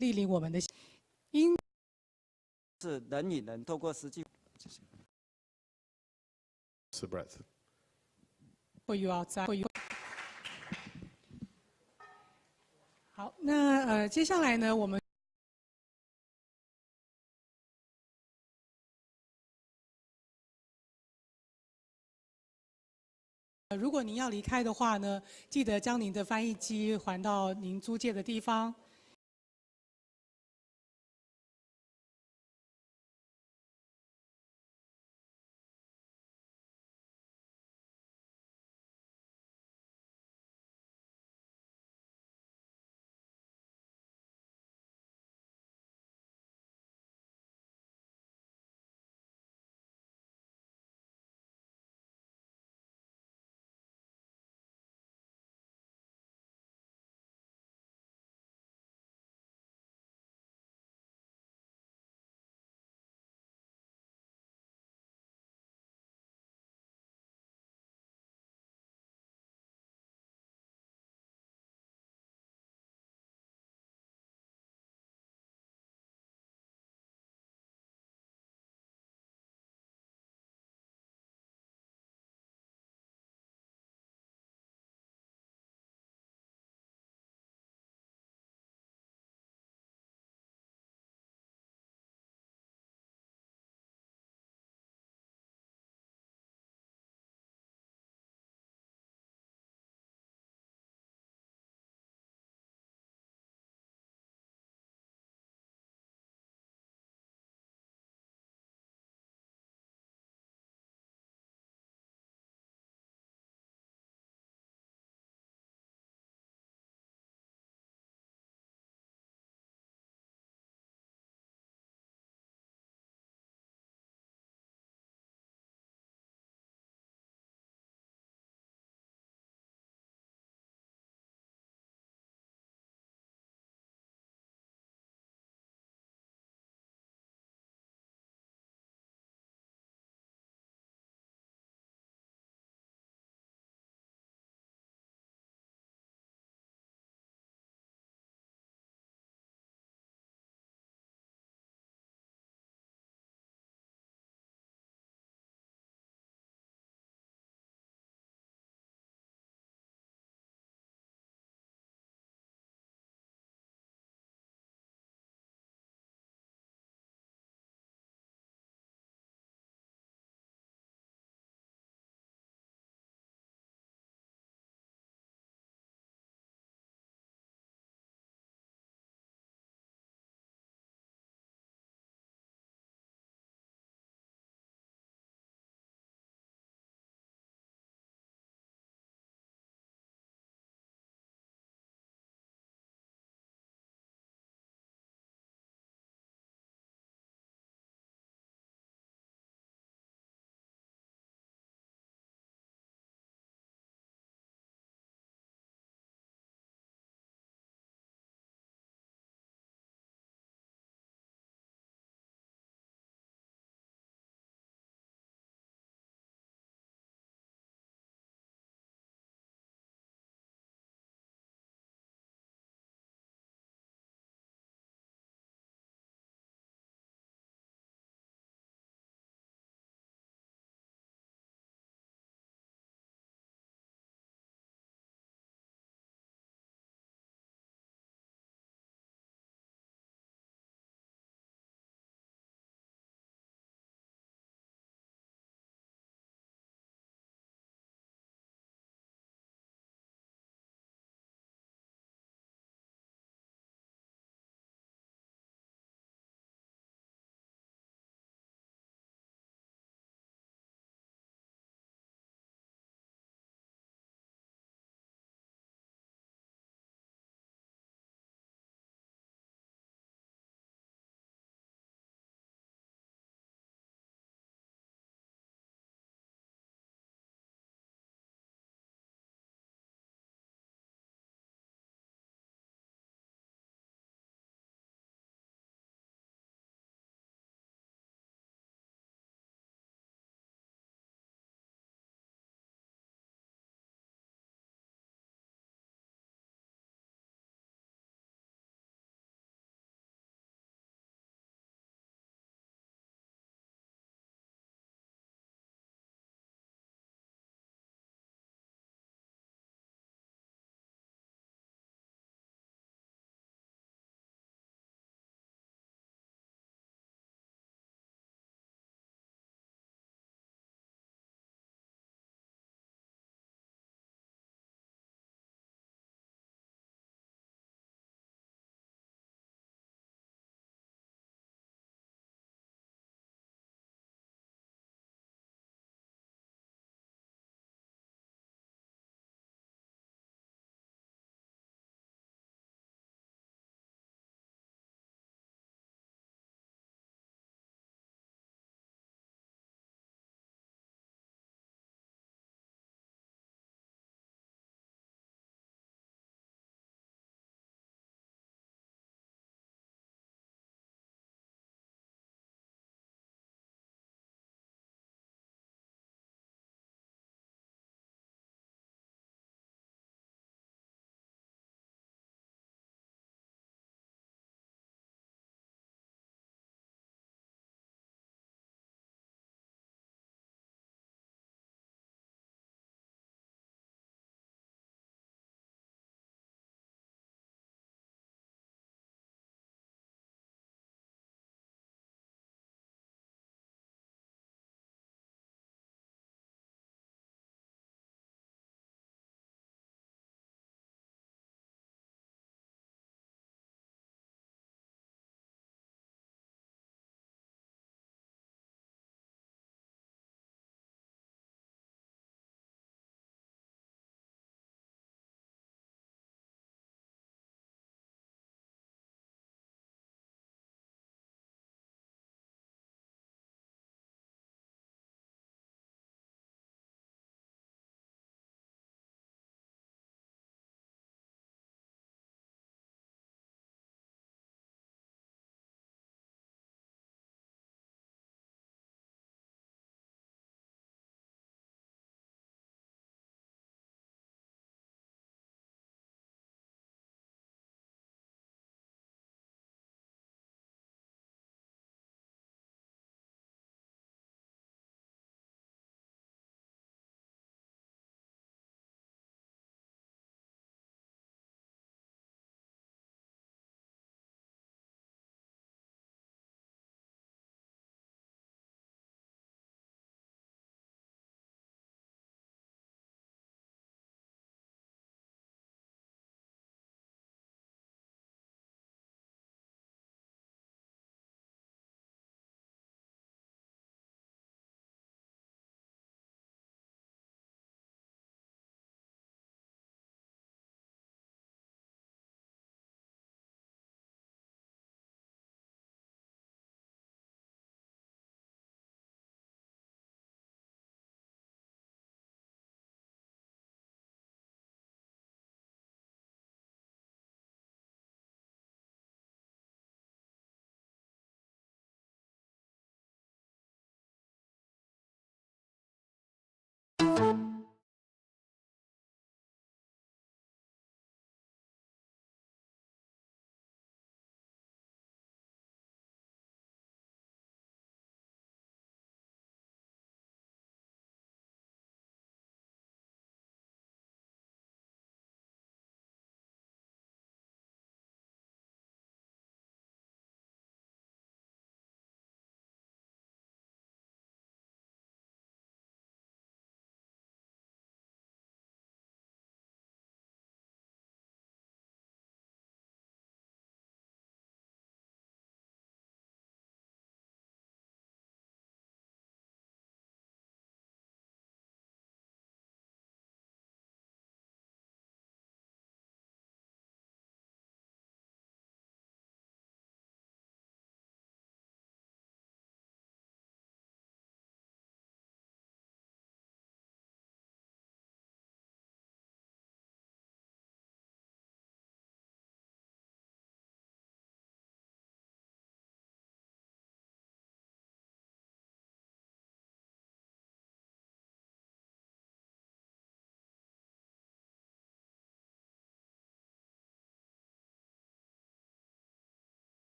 莅临我们的。因是人与人透过实际。谢谢。是 breath。For you outside. For you. 好，那接下来呢，我们如果您要离开的话呢，记得将您的翻译机还到您租借的地方。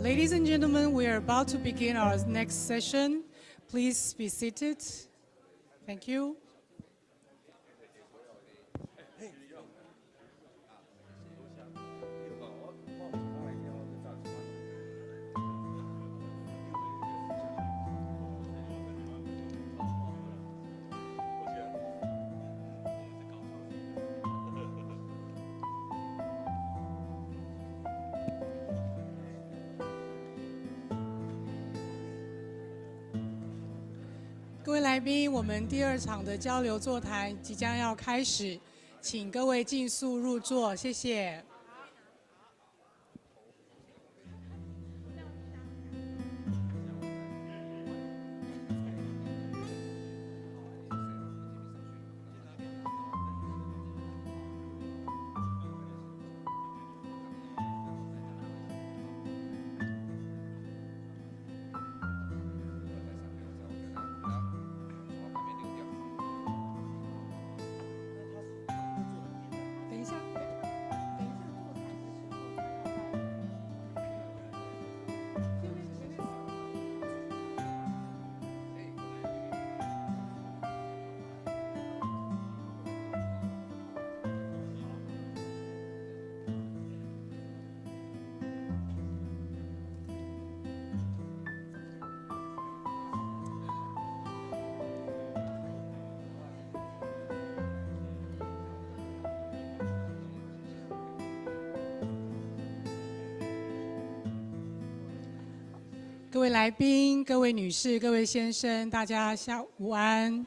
Ladies and gentlemen, we are about to begin our next session. Please be seated. Thank you. 各位来宾，我们第2场的交流座谈即将要开始，请各位尽速入座，谢谢。各位来宾、各位女士、各位先生，大家下午安。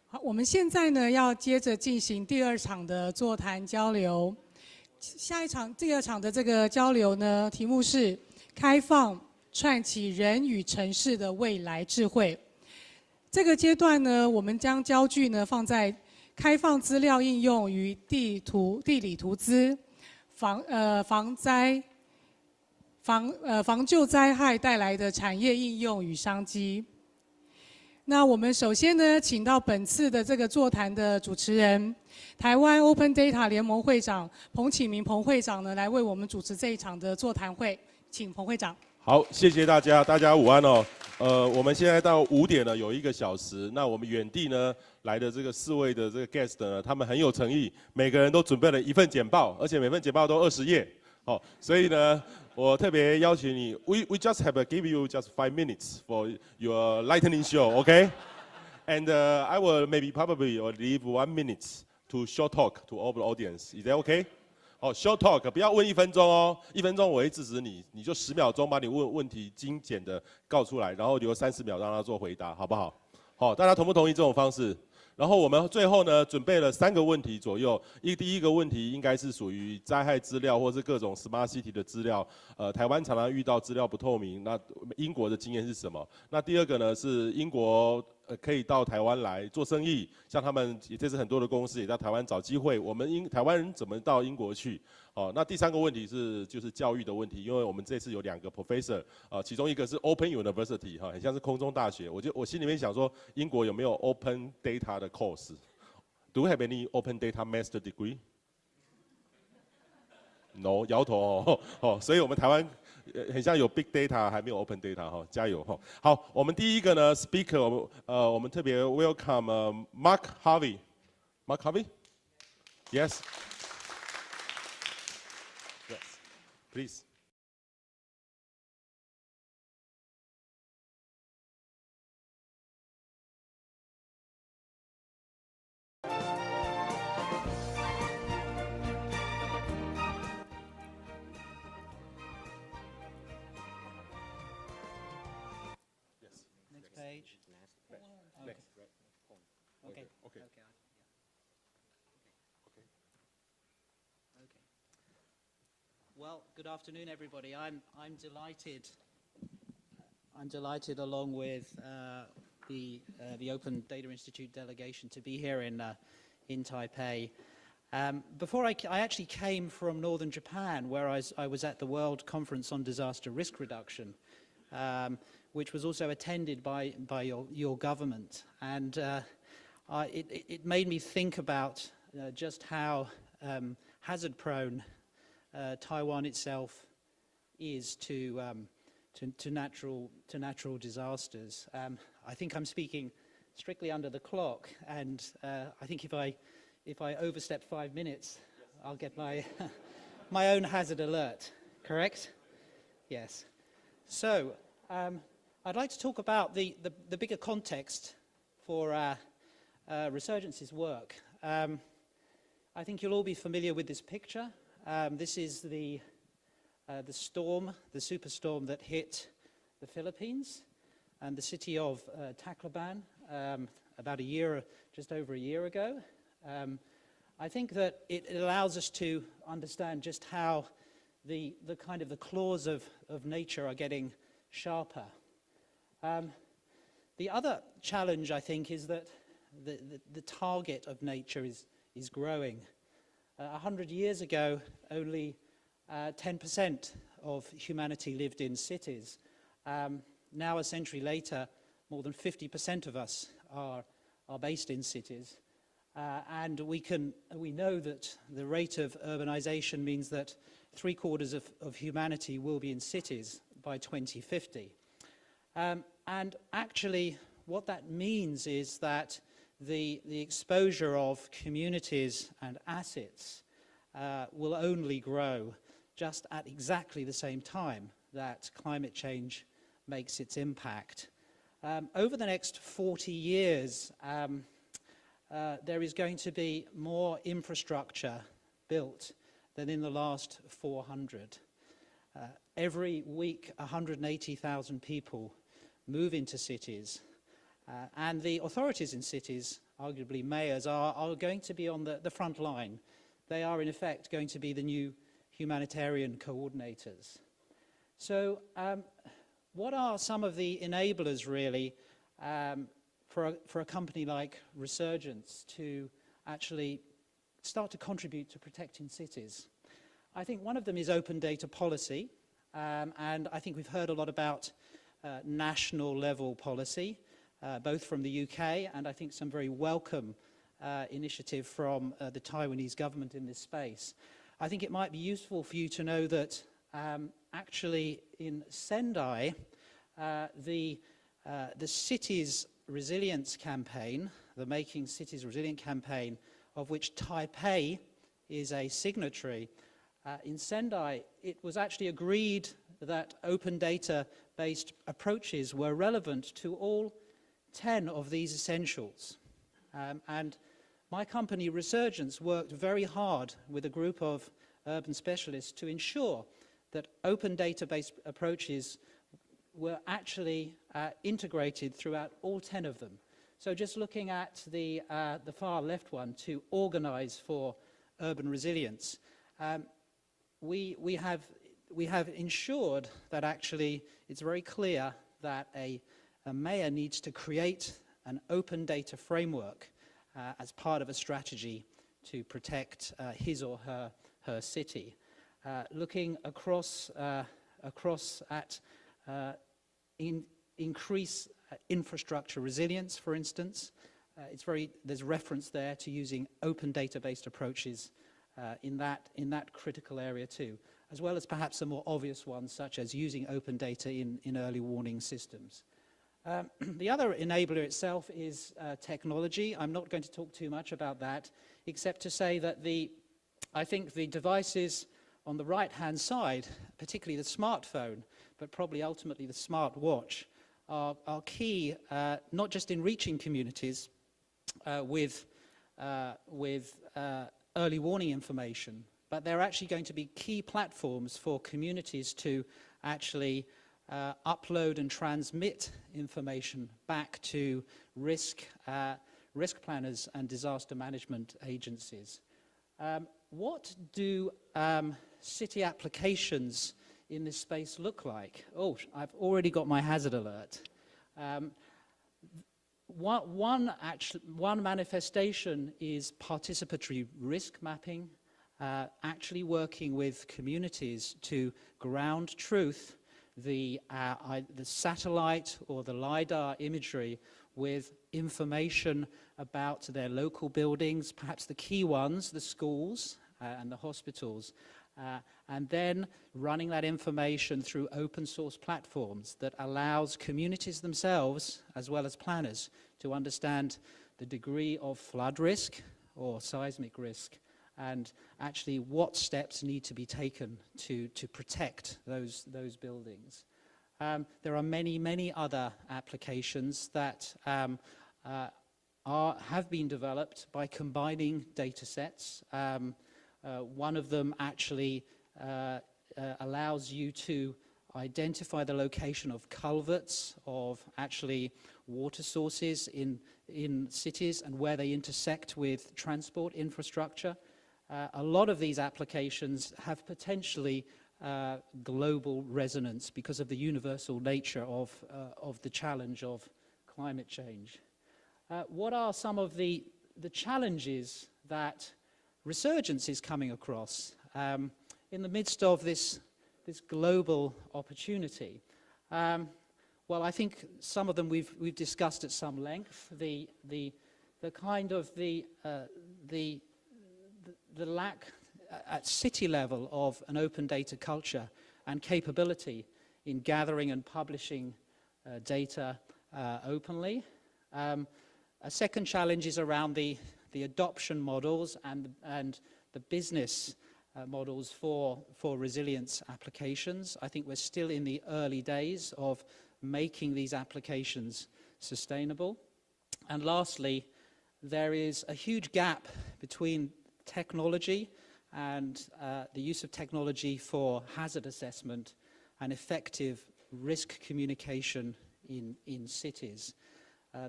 好，我们现在呢要接着进行第2场的座谈交流。第二场的这个交流呢，题目是开放串起人与城市的未来智慧。这个阶段呢，我们将焦距呢放在开放资料应用与地理图资、防救灾害带来的产业应用与商机。那我们首先呢，请到本次的这个座谈的主持人，台湾 Open Data 联盟会长彭启明彭会长呢，来为我们主持这一场的座谈会，请彭会长。好，谢谢大家，大家午安哦。我们现在到5点了，有1个小时。那我们远地呢来的这个4位的这个 guest 呢，他们很有诚意，每个人都准备了1份简报，而且每份简报都20页。哦，所以呢，我特别邀请你 ，we just give you just 5 minutes for your lightning show, okay? And I will probably leave 1 minute to short talk to all the audience. Is that okay? 哦 ，short talk 不要问1分钟哦，1分钟我会制止你，你就10秒钟把你问题精简的告出来，然后留30秒让他做回答，好不好？好，大家同不同意这种方式？然后我们最后呢，准备了3个问题左右。第一个问题应该是属于灾害资料或是各种 smart city 的资料。台湾常常遇到资料不透明，那英国的经验是什么？那第2个呢是英国可以到台湾来做生意，像他们这次很多的公司也到台湾找机会。我们台湾人怎么到英国去？哦，那第3个问题就是教育的问题，因为我们这次有2个 professor， 其中一个是 Open University 哈，很像是空中大学。我心里面想说，英国有没有 Open Data 的 course？ Do we have any Open Data Master Degree？ No， 摇头哦，所以我们台湾很像有 Big Data， 还没有 Open Data 哈，加油哈。好，我们第一个呢 ，Speaker， 我们特别 welcome Mark Harvey。Mark Harvey？Yes。Please. Yes. Next page. Next. Okay. Okay. Well, good afternoon, everybody. I'm delighted, along with the Open Data Institute delegation, to be here in Taipei. Before I actually came from northern Japan, where I was at the World Conference on Disaster Risk Reduction, which was also attended by your government, and it made me think about just how hazard-prone Taiwan itself is to natural disasters. I think I'm speaking strictly under the clock, and I think if I overstep 5 minutes, I'll get my my own hazard alert. Correct? Yes. So I'd like to talk about the bigger context for Resurgence's work. I think you'll all be familiar with this picture. This is the storm, the superstorm that hit the Philippines and the city of Tacloban about just over a year ago. I think that it allows us to understand just how the kind of the claws of nature are getting sharper. The other challenge, I think, is that the target of nature is growing. 100 years ago, only 10% of humanity lived in cities. Now, a century later, more than 50% of us are based in cities. And we know that the rate of urbanization means that 3/4 of humanity will be in cities by 2050. And actually, what that means is that the exposure of communities and assets will only grow just at exactly the same time that climate change makes its impact. Over the next 40 years, there is going to be more infrastructure built than in the last 400. Every week, 180,000 people move into cities, and the authorities in cities, arguably mayors, are going to be on the front line. They are, in effect, going to be the new humanitarian coordinators. So what are some of the enablers, really, for a company like Resurgence to actually start to contribute to protecting cities? I think one of them is open data policy, and I think we've heard a lot about national level policy, both from the UK and I think some very welcome initiative from the Taiwanese government in this space. I think it might be useful for you to know that actually in Sendai, the city's resilience campaign, the Making Cities Resilient campaign, of which Taipei is a signatory, in Sendai, it was actually agreed that open data-based approaches were relevant to all 10 of these essentials. And my company, Resurgence, worked very hard with a group of urban specialists to ensure that open data-based approaches were actually integrated throughout all 10 of them. So just looking at the far left one, to organize for urban resilience, we have ensured that actually it's very clear that a mayor needs to create an open data framework as part of a strategy to protect his or her city. Looking across at increase infrastructure resilience, for instance, there's reference there to using open data-based approaches in that critical area too, as well as perhaps some more obvious ones such as using open data in early warning systems. The other enabler itself is technology. I'm not going to talk too much about that, except to say that I think the devices on the right-hand side, particularly the smartphone, but probably ultimately the smartwatch, are key, not just in reaching communities with early warning information, but they're actually going to be key platforms for communities to actually upload and transmit information back to risk planners and disaster management agencies. What do city applications in this space look like? Oh, I've already got my hazard alert. One manifestation is participatory risk mapping, actually working with communities to ground truth the satellite or the LiDAR imagery with information about their local buildings, perhaps the key ones, the schools and the hospitals, and then running that information through open source platforms that allows communities themselves, as well as planners, to understand the degree of flood risk or seismic risk, and actually what steps need to be taken to protect those buildings. There are many other applications that have been developed by combining data sets. One of them actually allows you to identify the location of culverts, of actually water sources in cities and where they intersect with transport infrastructure. A lot of these applications have potentially global resonance because of the universal nature of the challenge of climate change. What are some of the challenges that Resurgence is coming across in the midst of this global opportunity? Well, I think some of them we've discussed at some length. The kind of the lack at city level of an open data culture and capability in gathering and publishing data openly. A second challenge is around the adoption models and the business models for resilience applications. I think we're still in the early days of making these applications sustainable. And lastly, there is a huge gap between technology and the use of technology for hazard assessment and effective risk communication in cities.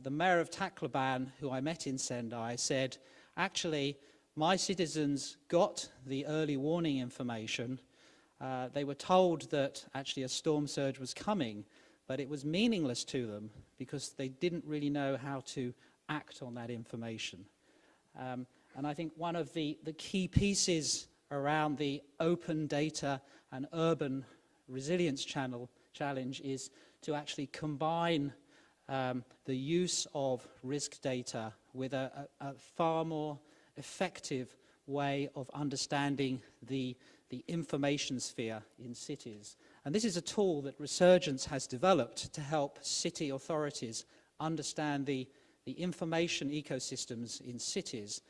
The mayor of Tacloban, who I met in Sendai, said, actually, my citizens got the early warning information. They were told that actually a storm surge was coming, but it was meaningless to them because they didn't really know how to act on that information. And I think one of the key pieces around the open data and urban resilience challenge is to actually combine the use of risk data with a far more effective way of understanding the information sphere in cities. And this is a tool that Resurgence has developed to help city authorities understand the information ecosystems in cities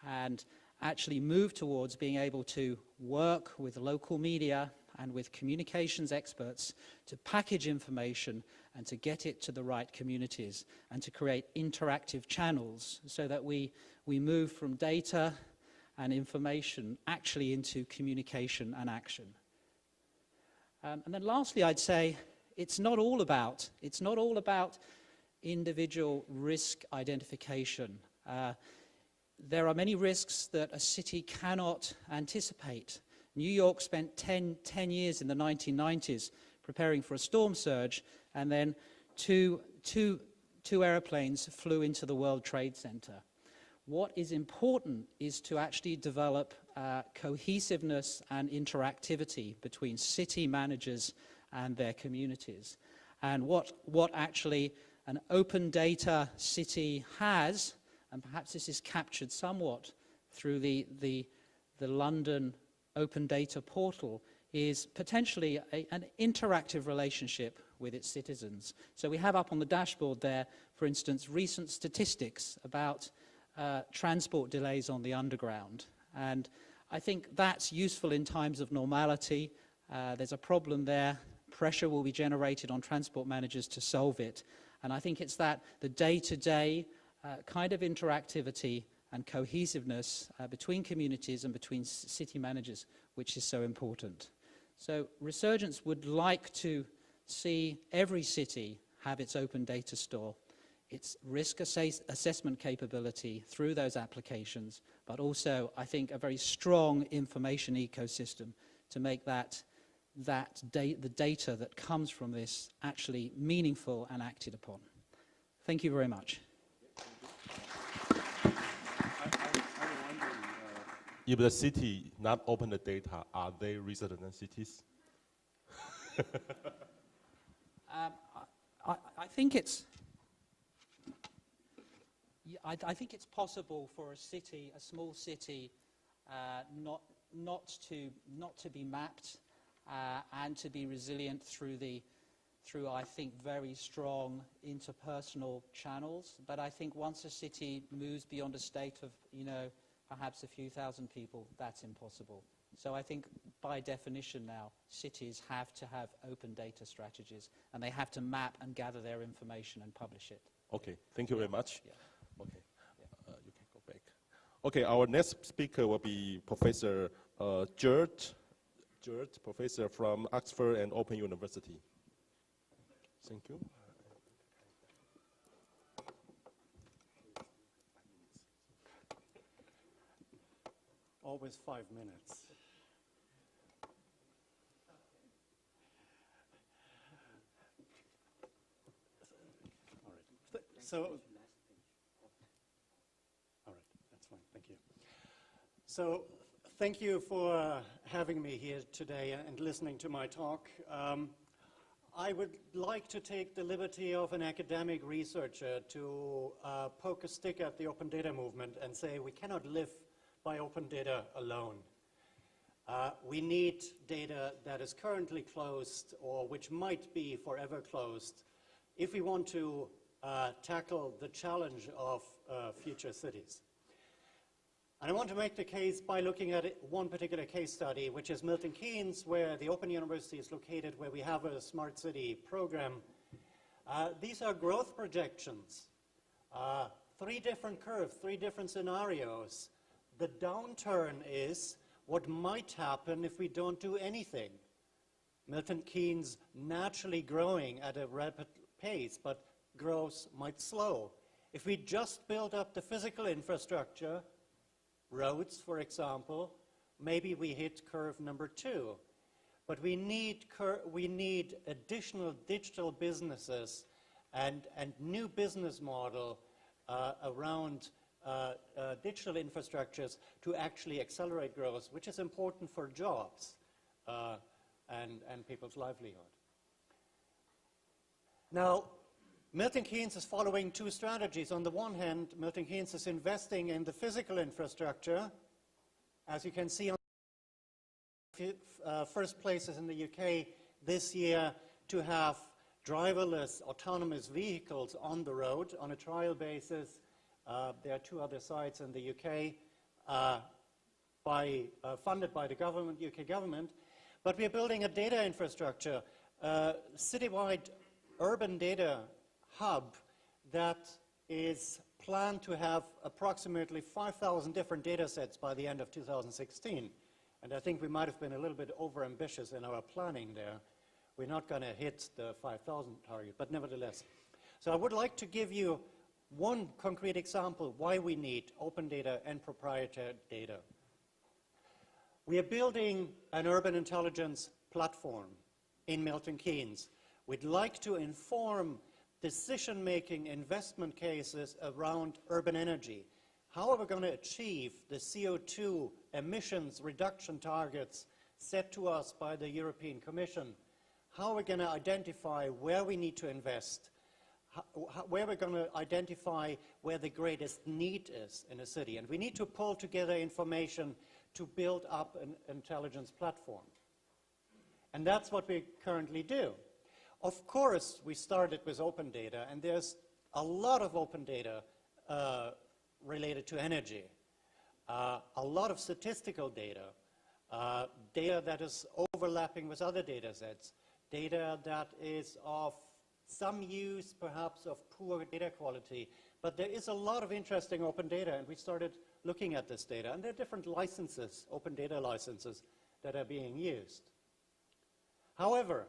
and actually move towards being able to work with local media and with communications experts to package information and to get it to the right communities and to create interactive channels so that we move from data and information actually into communication and action. And then lastly, I'd say it's not all about individual risk identification. There are many risks that a city cannot anticipate. New York spent 10 years in the 1990s preparing for a storm surge, and then two airplanes flew into the World Trade Center. What is important is to actually develop cohesiveness and interactivity between city managers and their communities. And what actually an open data city has, and perhaps this is captured somewhat through the London Open Data Portal, is potentially an interactive relationship with its citizens. So we have up on the dashboard there, for instance, recent statistics about transport delays on the underground. And I think that's useful in times of normality. There's a problem there. Pressure will be generated on transport managers to solve it. And I think it's that the day-to-day kind of interactivity and cohesiveness between communities and between city managers, which is so important. So Resurgence would like to see every city have its open data store, its risk assessment capability through those applications, but also, I think, a very strong information ecosystem to make the data that comes from this actually meaningful and acted upon. Thank you very much. If the city not open the data, are they resident cities? I think it's possible for a city, a small city, not to be mapped and to be resilient through I think very strong interpersonal channels. But I think once a city moves beyond a state of perhaps a few thousand people, that's impossible. So I think by definition now, cities have to have open data strategies, and they have to map and gather their information and publish it. Okay, thank you very much. Yeah. Okay, you can go back. Okay, our next speaker will be Professor Gert, professor from Oxford and Open University. Thank you. Always 5 minutes. All right. So, all right, that's fine. Thank you. So, thank you for having me here today and listening to my talk. I would like to take the liberty of an academic researcher to poke a stick at the open data movement and say we cannot live by open data alone. We need data that is currently closed or which might be forever closed if we want to tackle the challenge of future cities. And I want to make the case by looking at one particular case study, which is Milton Keynes, where the Open University is located, where we have a smart city program. These are growth projections, 3 different curves, 3 different scenarios. The downturn is what might happen if we don't do anything. Milton Keynes naturally growing at a rapid pace, but growth might slow. If we just build up the physical infrastructure, roads, for example, maybe we hit curve number 2. But we need additional digital businesses and new business model around digital infrastructures to actually accelerate growth, which is important for jobs and people's livelihood. Now, Milton Keynes is following 2 strategies. On the one hand, Milton Keynes is investing in the physical infrastructure. As you can see on first places in the UK this year to have driverless autonomous vehicles on the road on a trial basis. There are 2 other sites in the UK funded by the government, UK government. But we are building a data infrastructure, citywide urban data hub that is planned to have approximately 5,000 different data sets by the end of 2016. And I think we might have been a little bit overambitious in our planning there. We're not going to hit the 5,000 target, but nevertheless. So I would like to give you one concrete example why we need open data and proprietary data. We are building an urban intelligence platform in Milton Keynes. We'd like to inform decision-making investment cases around urban energy. How are we going to achieve the CO2 emissions reduction targets set to us by the European Commission? How are we going to identify where we need to invest? Where we're going to identify where the greatest need is in a city. And we need to pull together information to build up an intelligence platform. And that's what we currently do. Of course, we started with open data, and there's a lot of open data related to energy, a lot of statistical data, data that is overlapping with other data sets, data that is of some use, perhaps of poor data quality. But there is a lot of interesting open data, and we started looking at this data. And there are different licenses, open data licenses, that are being used. However,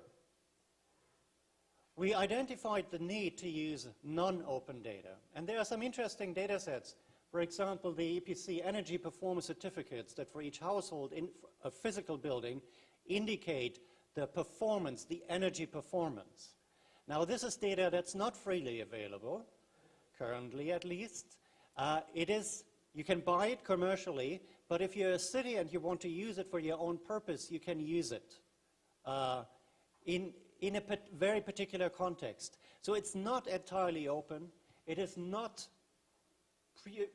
we identified the need to use non-open data. And there are some interesting data sets. For example, the EPC energy performance certificates that for each household in a physical building indicate the performance, the energy performance. Now, this is data that's not freely available, currently at least. You can buy it commercially, but if you're a city and you want to use it for your own purpose, you can use it in a very particular context. So it's not entirely open. It is not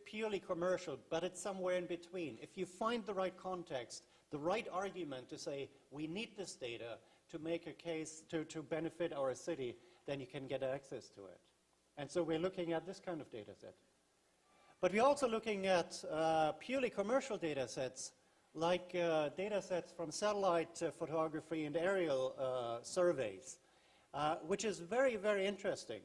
purely commercial, but it's somewhere in between. If you find the right context, the right argument to say, we need this data to make a case to benefit our city, then you can get access to it. And so we're looking at this kind of data set. But we're also looking at purely commercial data sets, like data sets from satellite photography and aerial surveys, which is very, very interesting.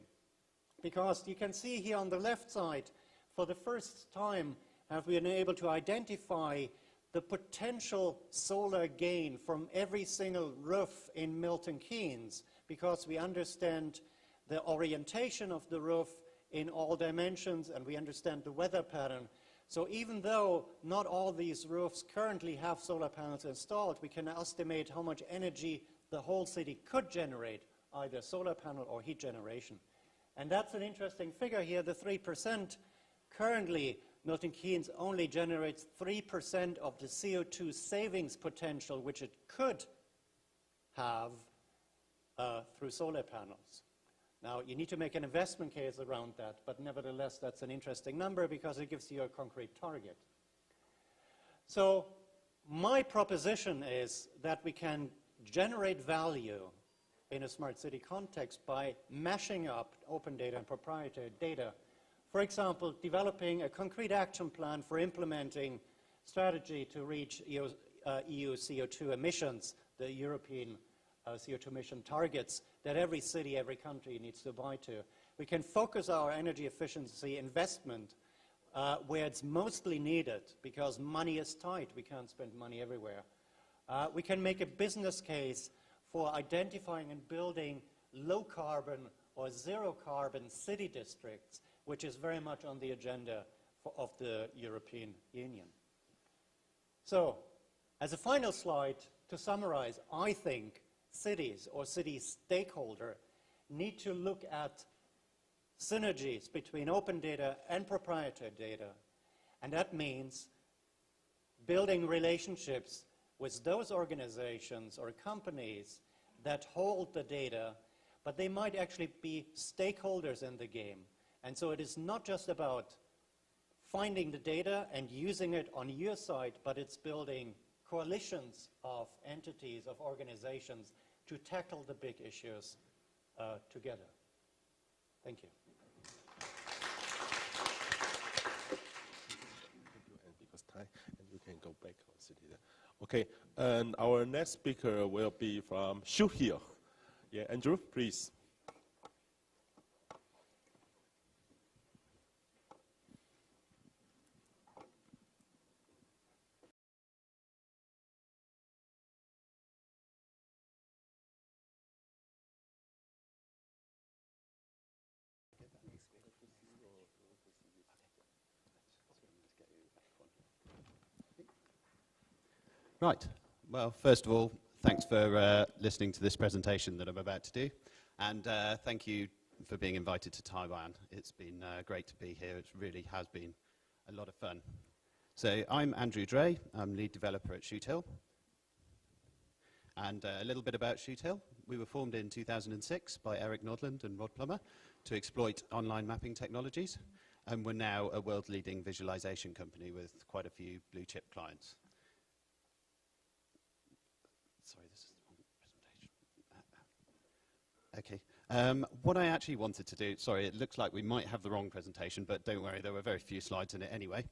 Because you can see here on the left side, for the first time, have we been able to identify the potential solar gain from every single roof in Milton Keynes, because we understand the orientation of the roof in all dimensions, and we understand the weather pattern. So even though not all these roofs currently have solar panels installed, we can estimate how much energy the whole city could generate, either solar panel or heat generation. And that's an interesting figure here, the 3%. Currently, Milton Keynes only generates 3% of the CO2 savings potential which it could have through solar panels. Now, you need to make an investment case around that, but nevertheless, that's an interesting number because it gives you a concrete target. So my proposition is that we can generate value in a smart city context by mashing up open data and proprietary data. For example, developing a concrete action plan for implementing strategy to reach EU CO2 emissions, the European CO2 emission targets that every city, every country needs to abide to. We can focus our energy efficiency investment where it's mostly needed because money is tight. We can't spend money everywhere. We can make a business case for identifying and building low carbon or zero carbon city districts, which is very much on the agenda of the European Union. So, as a final slide, to summarize, I think cities or city stakeholders need to look at synergies between open data and proprietary data. And that means building relationships with those organizations or companies that hold the data, but they might actually be stakeholders in the game. And so it is not just about finding the data and using it on your side, but it's building coalitions of entities, of organizations to tackle the big issues together. Thank you. Because time, and you can go back or sit here. Okay, and our next speaker will be from Shoot Hill. Yeah, Andrew, please. Right. Well, first of all, thanks for listening to this presentation that I'm about to do. And thank you for being invited to Taiwan. It's been great to be here. It really has been a lot of fun. So I'm Andrew Dre. I'm lead developer at Shoot Hill. And a little bit about Shoot Hill. We were formed in 2006 by Eric Nordland and Rod Plummer to exploit online mapping technologies. And we're now a world-leading visualization company with quite a few blue-chip clients. Sorry, this is the wrong presentation. Okay. What I actually wanted to do, sorry, it looks like we might have the wrong presentation, but don't worry, there were very few slides in it anyway,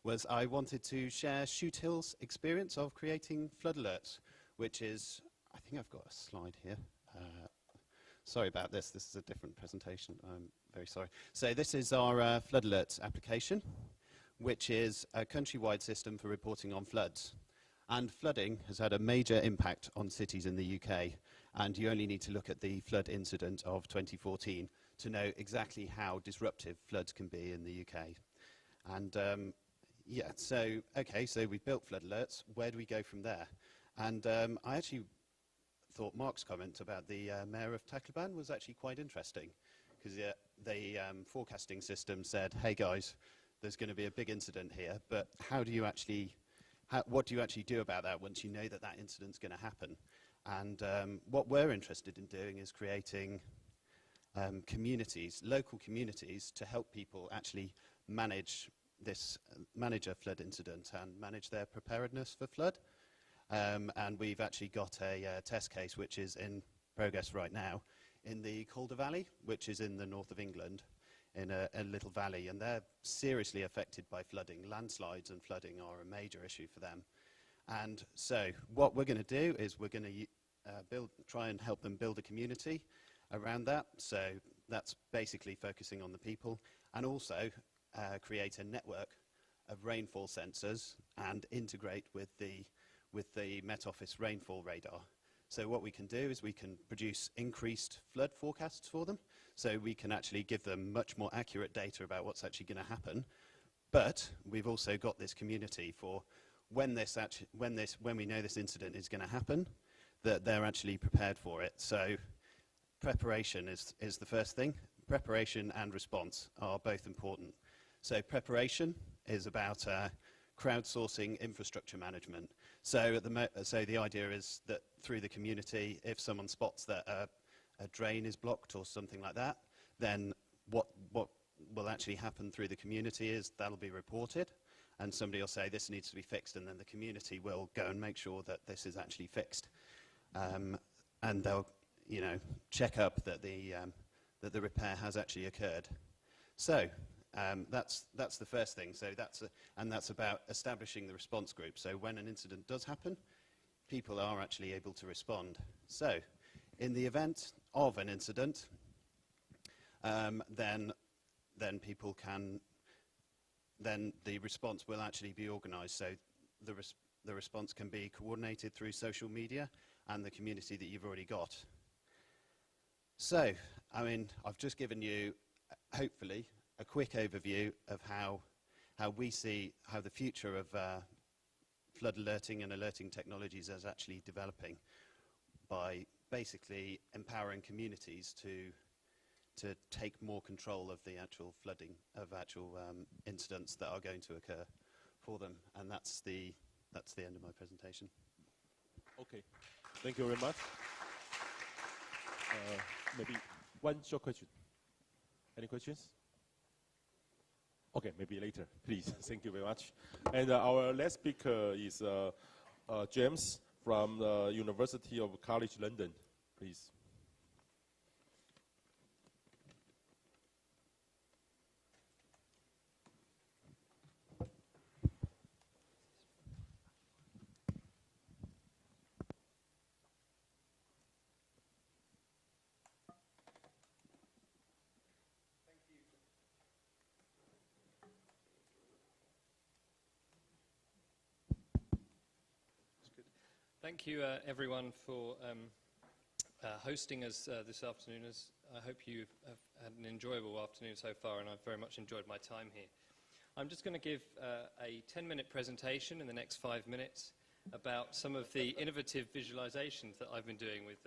was I wanted to share Shoot Hill's experience of creating flood alerts, which is, I think I've got a slide here. Sorry about this is a different presentation, I'm very sorry. So this is our flood alerts application, which is a countrywide system for reporting on floods. And flooding has had a major impact on cities in the UK, and you only need to look at the flood incident of 2014 to know exactly how disruptive floods can be in the UK. And yeah, so we've built flood alerts. Where do we go from there? And I actually thought Mark's comment about the mayor of Tacloban was actually quite interesting, because the forecasting system said, hey guys, there's going to be a big incident here, but how do you actually what do you actually do about that once you know that that incident's going to happen? And what we're interested in doing is creating communities, local communities, to help people actually manage a flood incident and manage their preparedness for flood. And we've actually got a test case which is in progress right now in the Calder Valley, which is in the north of England, in a little valley, and they're seriously affected by flooding. Landslides and flooding are a major issue for them. And so what we're going to do is we're going to try and help them build a community around that. So that's basically focusing on the people, and also create a network of rainfall sensors and integrate with the Met Office rainfall radar. So what we can do is we can produce increased flood forecasts for them, so we can actually give them much more accurate data about what's actually going to happen. But we've also got this community for when we know this incident is going to happen, that they're actually prepared for it. So preparation is the first thing. Preparation and response are both important. So preparation is about crowdsourcing infrastructure management. So the idea is that through the community, if someone spots that a drain is blocked or something like that, then what will actually happen through the community is that'll be reported, and somebody will say this needs to be fixed, and then the community will go and make sure that this is actually fixed, and they'll check up that the repair has actually occurred. So that's the first thing. So that's about establishing the response group. So when an incident does happen, people are actually able to respond. So in the event of an incident, then the response will actually be organised. So the response can be coordinated through social media and the community that you've already got. So, I mean, I've just given you, hopefully, a quick overview of how we see how the future of flood alerting and alerting technologies is actually developing, by basically empowering communities to take more control of the actual flooding, of actual incidents that are going to occur for them. And that's the end of my presentation. Okay, thank you very much. Maybe one short question. Any questions? Okay, maybe later, please. Thank you very much. And our last speaker is James from the University of College London, please. Thank you, everyone, for hosting us this afternoon. I hope you have had an enjoyable afternoon so far, and I've very much enjoyed my time here. I'm just going to give a 10-minute presentation in the next 5 minutes about some of the innovative visualizations that I've been doing with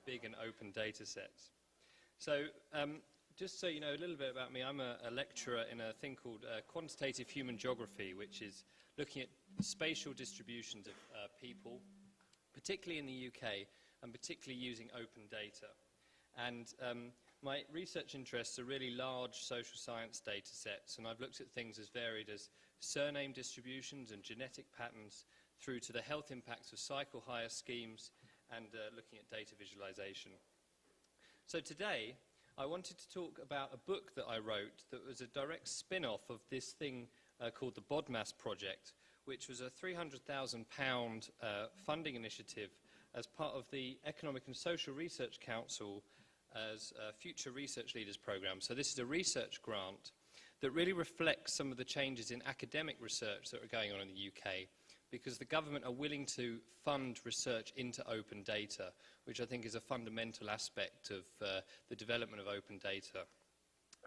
big and open data sets. So just so you know a little bit about me, I'm a lecturer in a thing called quantitative human geography, which is looking at spatial distributions of people, particularly in the UK, and particularly using open data. And my research interests are really large social science data sets, and I've looked at things as varied as surname distributions and genetic patterns, through to the health impacts of cycle hire schemes, and looking at data visualization. So today, I wanted to talk about a book that I wrote that was a direct spin-off of this thing called the BODMAS project, which was a £300,000 funding initiative as part of the Economic and Social Research Council as a Future Research Leaders Programme. So this is a research grant that really reflects some of the changes in academic research that are going on in the UK, because the government are willing to fund research into open data, which I think is a fundamental aspect of the development of open data.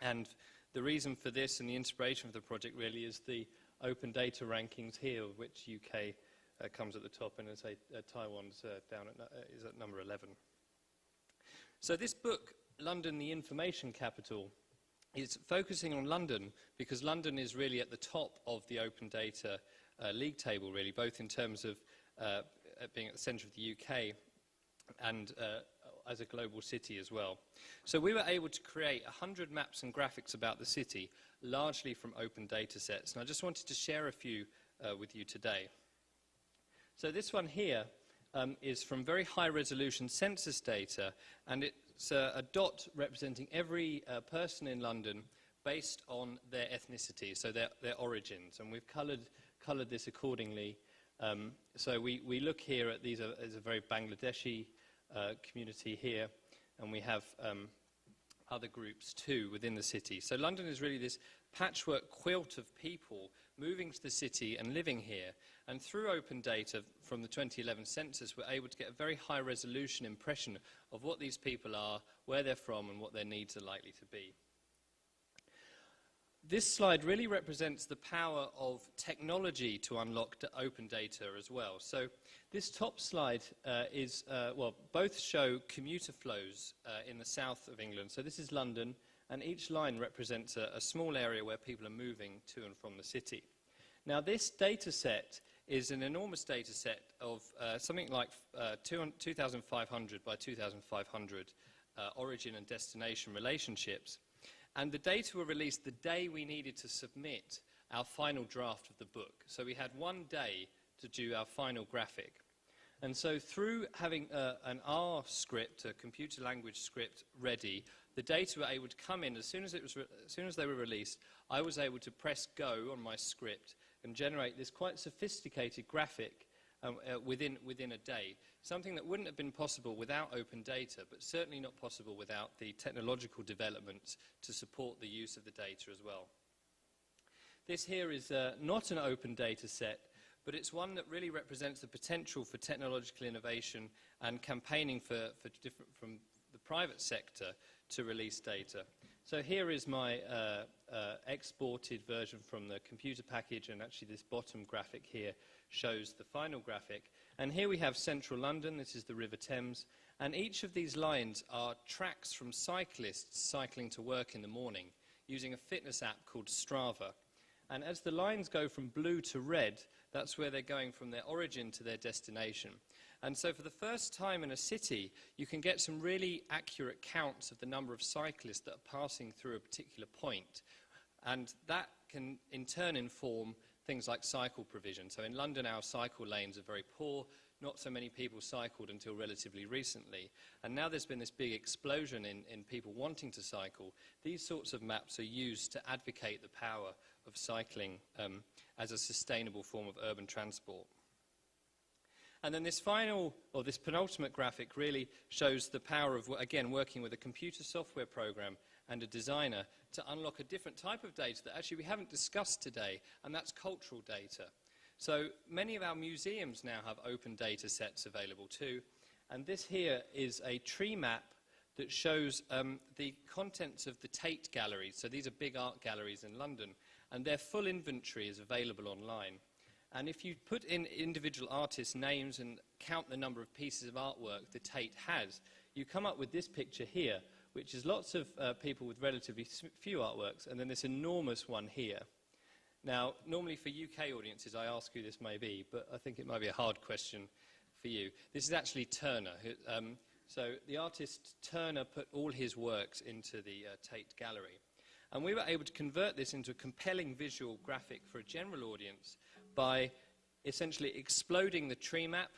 And the reason for this and the inspiration for the project really is the open data rankings here, of which UK comes at the top, and as I say, Taiwan's down is at number 11. So this book, London, the Information Capital, is focusing on London because London is really at the top of the open data league table, really, both in terms of being at the centre of the UK and as a global city as well. So we were able to create 100 maps and graphics about the city, largely from open data sets. And I just wanted to share a few with you today. So this one here is from very high-resolution census data, and it's a dot representing every person in London based on their ethnicity, so their origins, and we've coloured this accordingly. So we look here at these as a very Bangladeshi community here, and we have other groups too within the city. So London is really this patchwork quilt of people moving to the city and living here. And through open data from the 2011 census, we're able to get a very high resolution impression of what these people are, where they're from, and what their needs are likely to be. This slide really represents the power of technology to unlock open data as well. So this top slide well, both show commuter flows in the south of England. So this is London, and each line represents a small area where people are moving to and from the city. Now this data set is an enormous data set of something like 2,500 by 2,500 origin and destination relationships. And the data were released the day we needed to submit our final draft of the book. So we had one day to do our final graphic. And so through having an R script, a computer language script ready, the data were able to come in as soon as they were released. I was able to press go on my script and generate this quite sophisticated graphic within a day. Something that wouldn't have been possible without open data, but certainly not possible without the technological developments to support the use of the data as well. This here is not an open data set, but it's one that really represents the potential for technological innovation and campaigning from the private sector to release data. So here is my exported version from the computer package, and actually this bottom graphic here shows the final graphic. And here we have central London, this is the River Thames, and each of these lines are tracks from cyclists cycling to work in the morning using a fitness app called Strava. And as the lines go from blue to red, that's where they're going from their origin to their destination. And so for the first time in a city, you can get some really accurate counts of the number of cyclists that are passing through a particular point. And that can in turn inform things like cycle provision. So in London, our cycle lanes are very poor. Not so many people cycled until relatively recently. And now there's been this big explosion in people wanting to cycle. These sorts of maps are used to advocate the power of cycling as a sustainable form of urban transport. And then this penultimate graphic really shows the power of, again, working with a computer software program and a designer to unlock a different type of data that actually we haven't discussed today, and that's cultural data. So many of our museums now have open data sets available too, and this here is a tree map that shows the contents of the Tate galleries. So these are big art galleries in London, and their full inventory is available online. And if you put in individual artists' names and count the number of pieces of artwork the Tate has, you come up with this picture here, which is lots of people with relatively few artworks, and then this enormous one here. Now, normally for UK audiences, I ask who this may be, but I think it might be a hard question for you. This is actually Turner. So the artist Turner put all his works into the Tate Gallery. And we were able to convert this into a compelling visual graphic for a general audience by essentially exploding the tree map,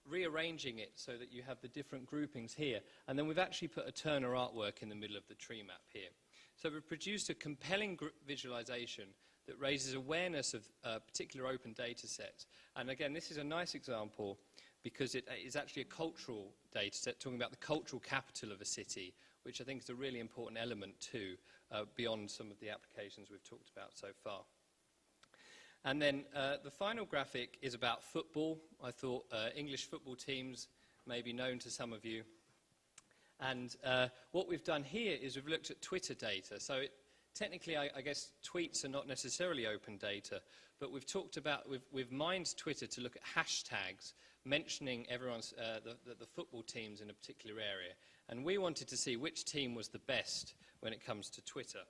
rearranging it so that you have the different groupings here, and then we've actually put a Turner artwork in the middle of the tree map here. So we've produced a compelling visualization that raises awareness of particular open data sets. And again, this is a nice example because it is actually a cultural data set talking about the cultural capital of a city, which I think is a really important element too, beyond some of the applications we've talked about so far. And then the final graphic is about football. I thought English football teams may be known to some of you. And what we've done here is we've looked at Twitter data. So technically, I guess tweets are not necessarily open data, but we've talked about, we've mined Twitter to look at hashtags mentioning everyone's, the football teams in a particular area. And we wanted to see which team was the best when it comes to Twitter.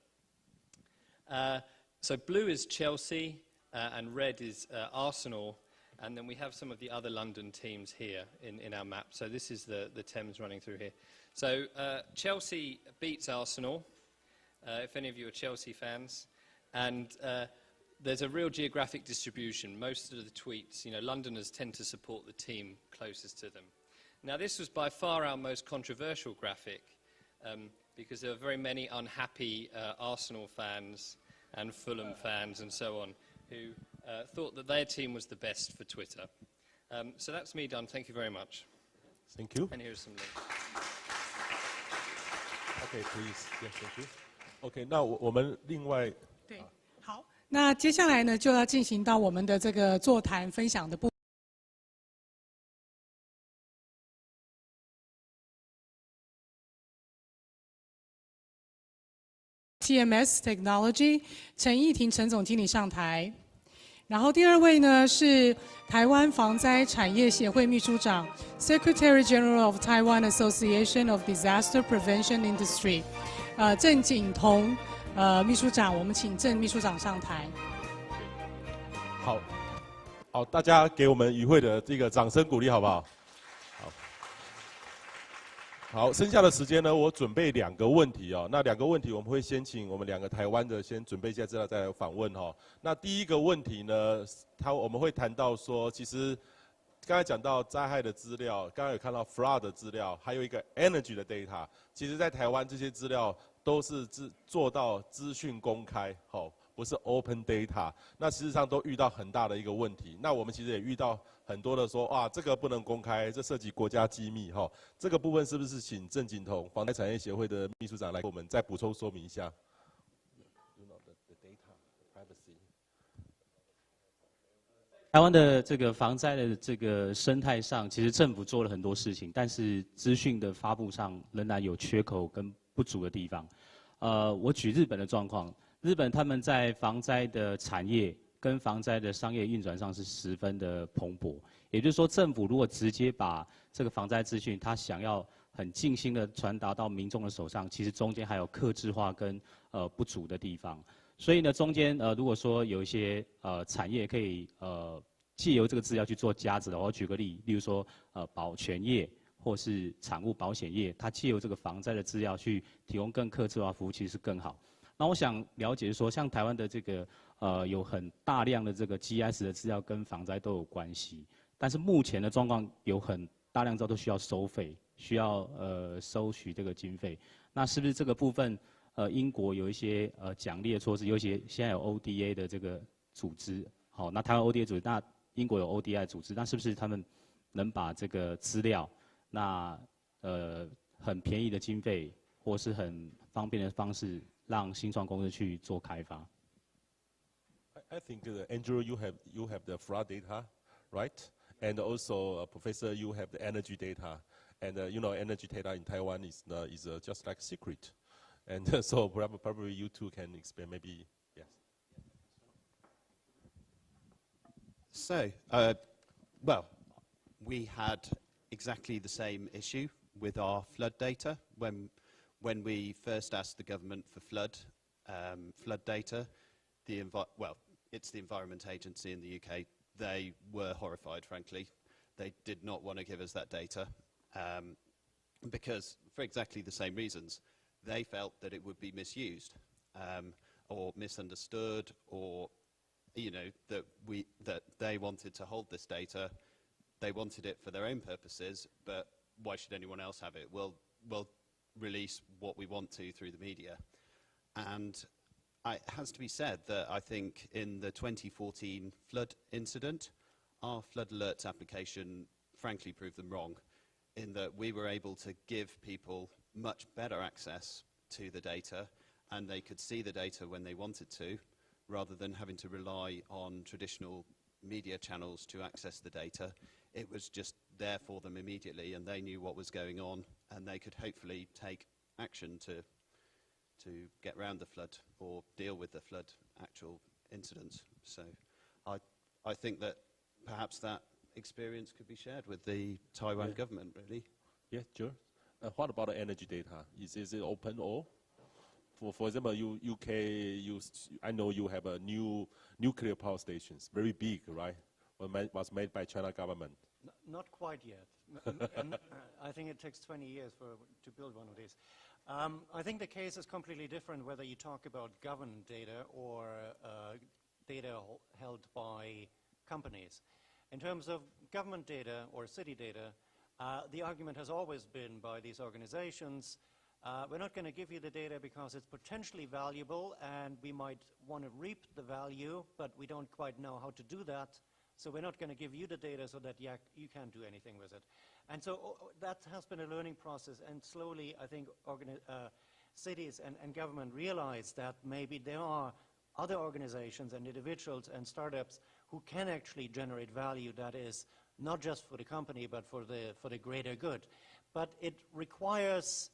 So blue is Chelsea, and red is Arsenal, and then we have some of the other London teams here in our map. So this is the Thames running through here. So Chelsea beats Arsenal, if any of you are Chelsea fans, and there's a real geographic distribution. Most of the tweets, Londoners tend to support the team closest to them. Now, this was by far our most controversial graphic because there were very many unhappy Arsenal fans and Fulham fans and so on who thought that their team was the best for Twitter. So that's me done. Thank you very much. Thank you. And here's some links. Okay, please. Yes, thank you. Okay, 那我们另外对，好，那接下来呢就要进行到我们的这个座谈分享的部分。TMS Technology 陈义婷陈总经理上台，然后第二位呢是台湾防灾产业协会秘书长 Secretary General of Taiwan Association of Disaster Prevention Industry 郑景彤秘书长，我们请郑秘书长上台。好，好，大家给我们与会的这个掌声鼓励好不好？好，剩下的时间呢，我准备2个问题哦。那2个问题我们会先请我们2个台湾的先准备一下资料，再来访问哈。那第一个问题呢，我们会谈到说，其实刚才讲到灾害的资料，刚刚有看到 flood 的资料，还有一个 energy 的 data。其实，在台湾这些资料都是做到资讯公开，好，不是 open data。那事实上都遇到很大的一个问题。那我们其实也遇到很多的说，啊，这个不能公开，这涉及国家机密，哈。这个部分是不是请郑景彤防灾产业协会的秘书长来给我们再补充说明一下？台湾的这个防灾的这个生态上，其实政府做了很多事情，但是资讯的发布上仍然有缺口跟不足的地方。我举日本的状况，日本他们在防灾的产业跟防灾的商业运转上是十分的蓬勃。也就是说，政府如果直接把这个防灾资讯，他想要很尽心的传达到民众的手上，其实中间还有客制化跟不足的地方。所以呢，中间如果说有一些产业可以借由这个资料去做加值的，我举个例如说保全业或是产物保险业，它借由这个防灾的资料去提供更客制化服务，其实是更好。那我想了解说，像台湾的这个有很大量的这个 GIS 的资料跟防灾都有关系，但是目前的状况有很大量资料都需要收费，需要收取这个经费。那是不是这个部分？英国有一些奖励的措施，尤其现在有 ODA 的这个组织，好，那台湾 ODA 组织，那英国有 ODI 组织，那是不是他们能把这个资料，那很便宜的经费，或是很方便的方式，让新创公司去做开发 ？I think Andrew, you have the flood data, right? And also, Professor, you have the energy data, and energy data in Taiwan is just like secret. And so probably you two can explain, maybe, yes. So, well, we had exactly the same issue with our flood data. When we first asked the government for flood data, it's the Environment Agency in the UK. They were horrified, frankly. They did not want to give us that data because, for exactly the same reasons. They felt that it would be misused or misunderstood, or that they wanted to hold this data. They wanted it for their own purposes, but why should anyone else have it? We'll release what we want to through the media. And it has to be said that I think in the 2014 flood incident, our flood alerts application frankly proved them wrong, in that we were able to give people much better access to the data, and they could see the data when they wanted to, rather than having to rely on traditional media channels to access the data. It was just there for them immediately, and they knew what was going on, and they could hopefully take action to get around the flood or deal with the flood actual incidents. So I think that perhaps that experience could be shared with the Taiwan government, really. Yeah, sure. What about the energy data? Is it open or? For example, UK, I know you have a new nuclear power stations, very big, right? Was made by China government. Not quite yet. I think it takes 20 years to build one of these. I think the case is completely different whether you talk about government data or data held by companies. In terms of government data or city data, the argument has always been by these organizations, we're not going to give you the data because it's potentially valuable and we might want to reap the value, but we don't quite know how to do that. So we're not going to give you the data so that you can't do anything with it. And so that has been a learning process, and slowly I think cities and government realize that maybe there are other organizations and individuals and startups who can actually generate value that is not just for the company but for the greater good. But it requires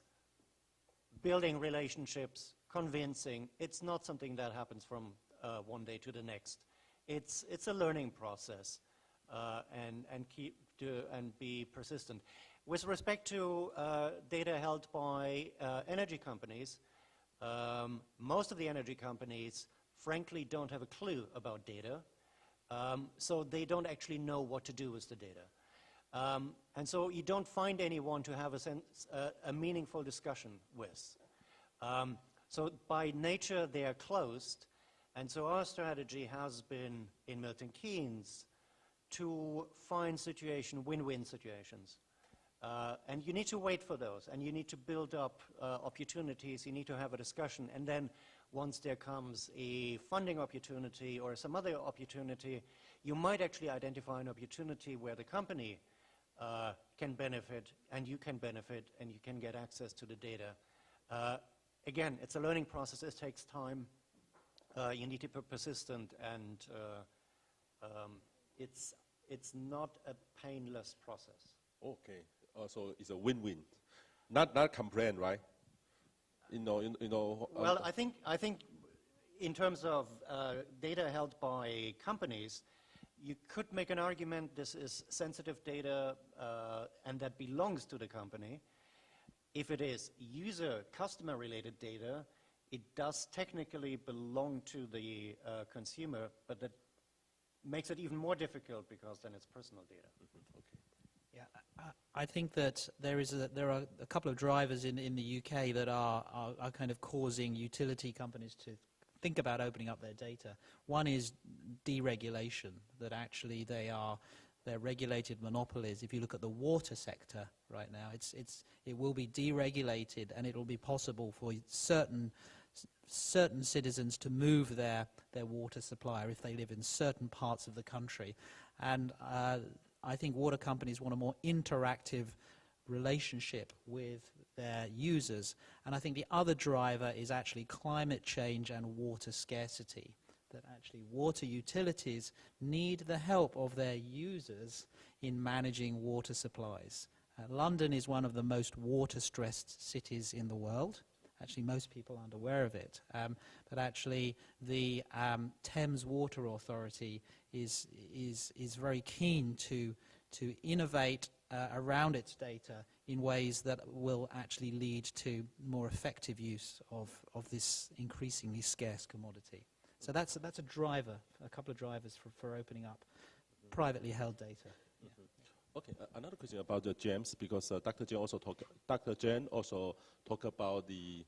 building relationships, convincing. It's not something that happens from one day to the next. It's a learning process, and be persistent. With respect to data held by energy companies, most of the energy companies frankly don't have a clue about data, so they don't actually know what to do with the data. And so you don't find anyone to have a meaningful discussion with. So by nature they are closed, and so our strategy has been in Milton Keynes to find win-win situations. And you need to wait for those, and you need to build up opportunities, you need to have a discussion, and then once there comes a funding opportunity or some other opportunity, you might actually identify an opportunity where the company can benefit, and you can benefit, and you can get access to the data. Again, it's a learning process, it takes time. You need to be persistent, and it's not a painless process. Okay, so it's a win-win, not complain, right? Well, I think in terms of data held by companies, you could make an argument this is sensitive data and that belongs to the company. If it is customer-related data, it does technically belong to the consumer, but that makes it even more difficult because then it's personal data. Mm-hmm. Okay. Yeah, I think that there are a couple of drivers in the UK that are kind of causing utility companies to think about opening up their data. One is deregulation, that actually they're regulated monopolies. If you look at the water sector right now, it will be deregulated, and it will be possible for certain citizens to move their water supplier if they live in certain parts of the country. And I think water companies want a more interactive relationship with their users. And I think the other driver is actually climate change and water scarcity, that actually water utilities need the help of their users in managing water supplies. London is one of the most water-stressed cities in the world. Actually, most people aren't aware of it. But actually, the Thames Water Authority is very keen to innovate around its data in ways that will actually lead to more effective use of this increasingly scarce commodity. So that's a driver, a couple of drivers for opening up privately held data. Yeah. Okay, another question about the GEMS, because Dr. Jen also talked about the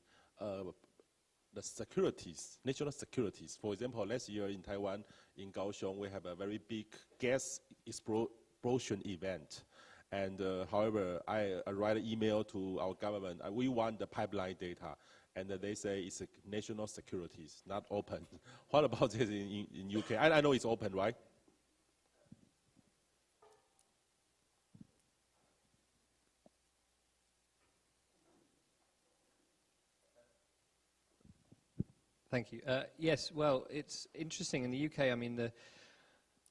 securities, national securities. For example, last year in Taiwan, in Kaohsiung, we have a very big gas explosion event. And however, I write an email to our government. We want the pipeline data, and they say it's a national securities, not open. What about this in UK? I know it's open, right? Thank you. Yes, well, it's interesting. In the UK, I mean,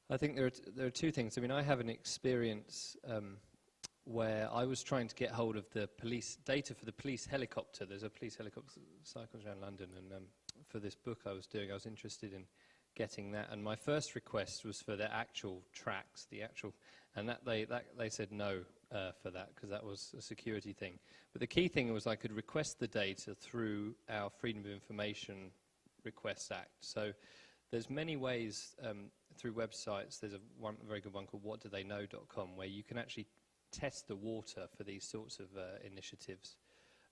I think there are two things. I mean, I have an experience where I was trying to get hold of the police data for the police helicopter. There's a police helicopter cycles around London, and for this book I was doing, I was interested in getting that. And my first request was for the actual tracks, and they said no for that because that was a security thing. But the key thing was I could request the data through our Freedom of Information Requests Act. So there's many ways through websites. There's a very good one called whatdotheyknow.com where you can actually test the water for these sorts of initiatives.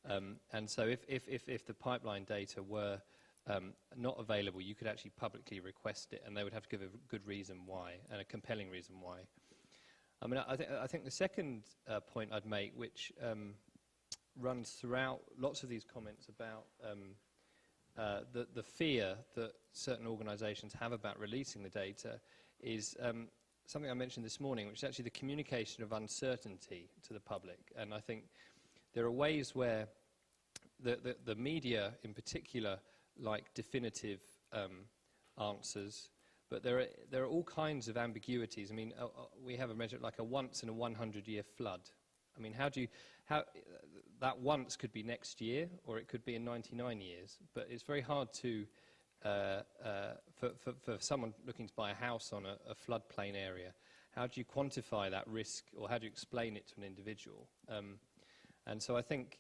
And so if the pipeline data were not available, you could actually publicly request it, and they would have to give a good reason why, and a compelling reason why. I mean, I think the second point I'd make, which runs throughout lots of these comments about the fear that certain organizations have about releasing the data, is something I mentioned this morning, which is actually the communication of uncertainty to the public. And I think there are ways where the media in particular like definitive answers, but there are all kinds of ambiguities. I mean, we have a measure like a once in a 100-year flood. I mean, that once could be next year, or it could be in 99 years, but it's very hard to, for someone looking to buy a house on a floodplain area, how do you quantify that risk, or how do you explain it to an individual? And so I think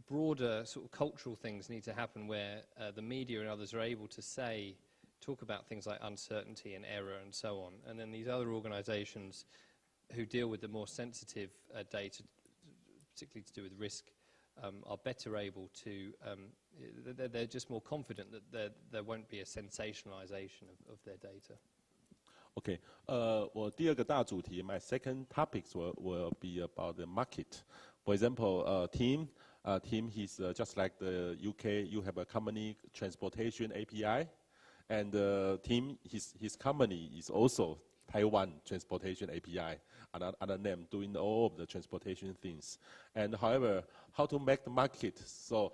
broader sort of cultural things need to happen where the media and others are able to talk about things like uncertainty and error and so on. And then these other organizations who deal with the more sensitive data, particularly to do with risk, are better able to, they're just more confident that there won't be a sensationalization of their data. Okay, 我第二个大主题 my second topics will be about the market. For example, Tim, he's just like the UK, you have a company transportation API, and Tim, his company is also Taiwan Transportation API, another name, doing all of the transportation things. And however, how to make the market? So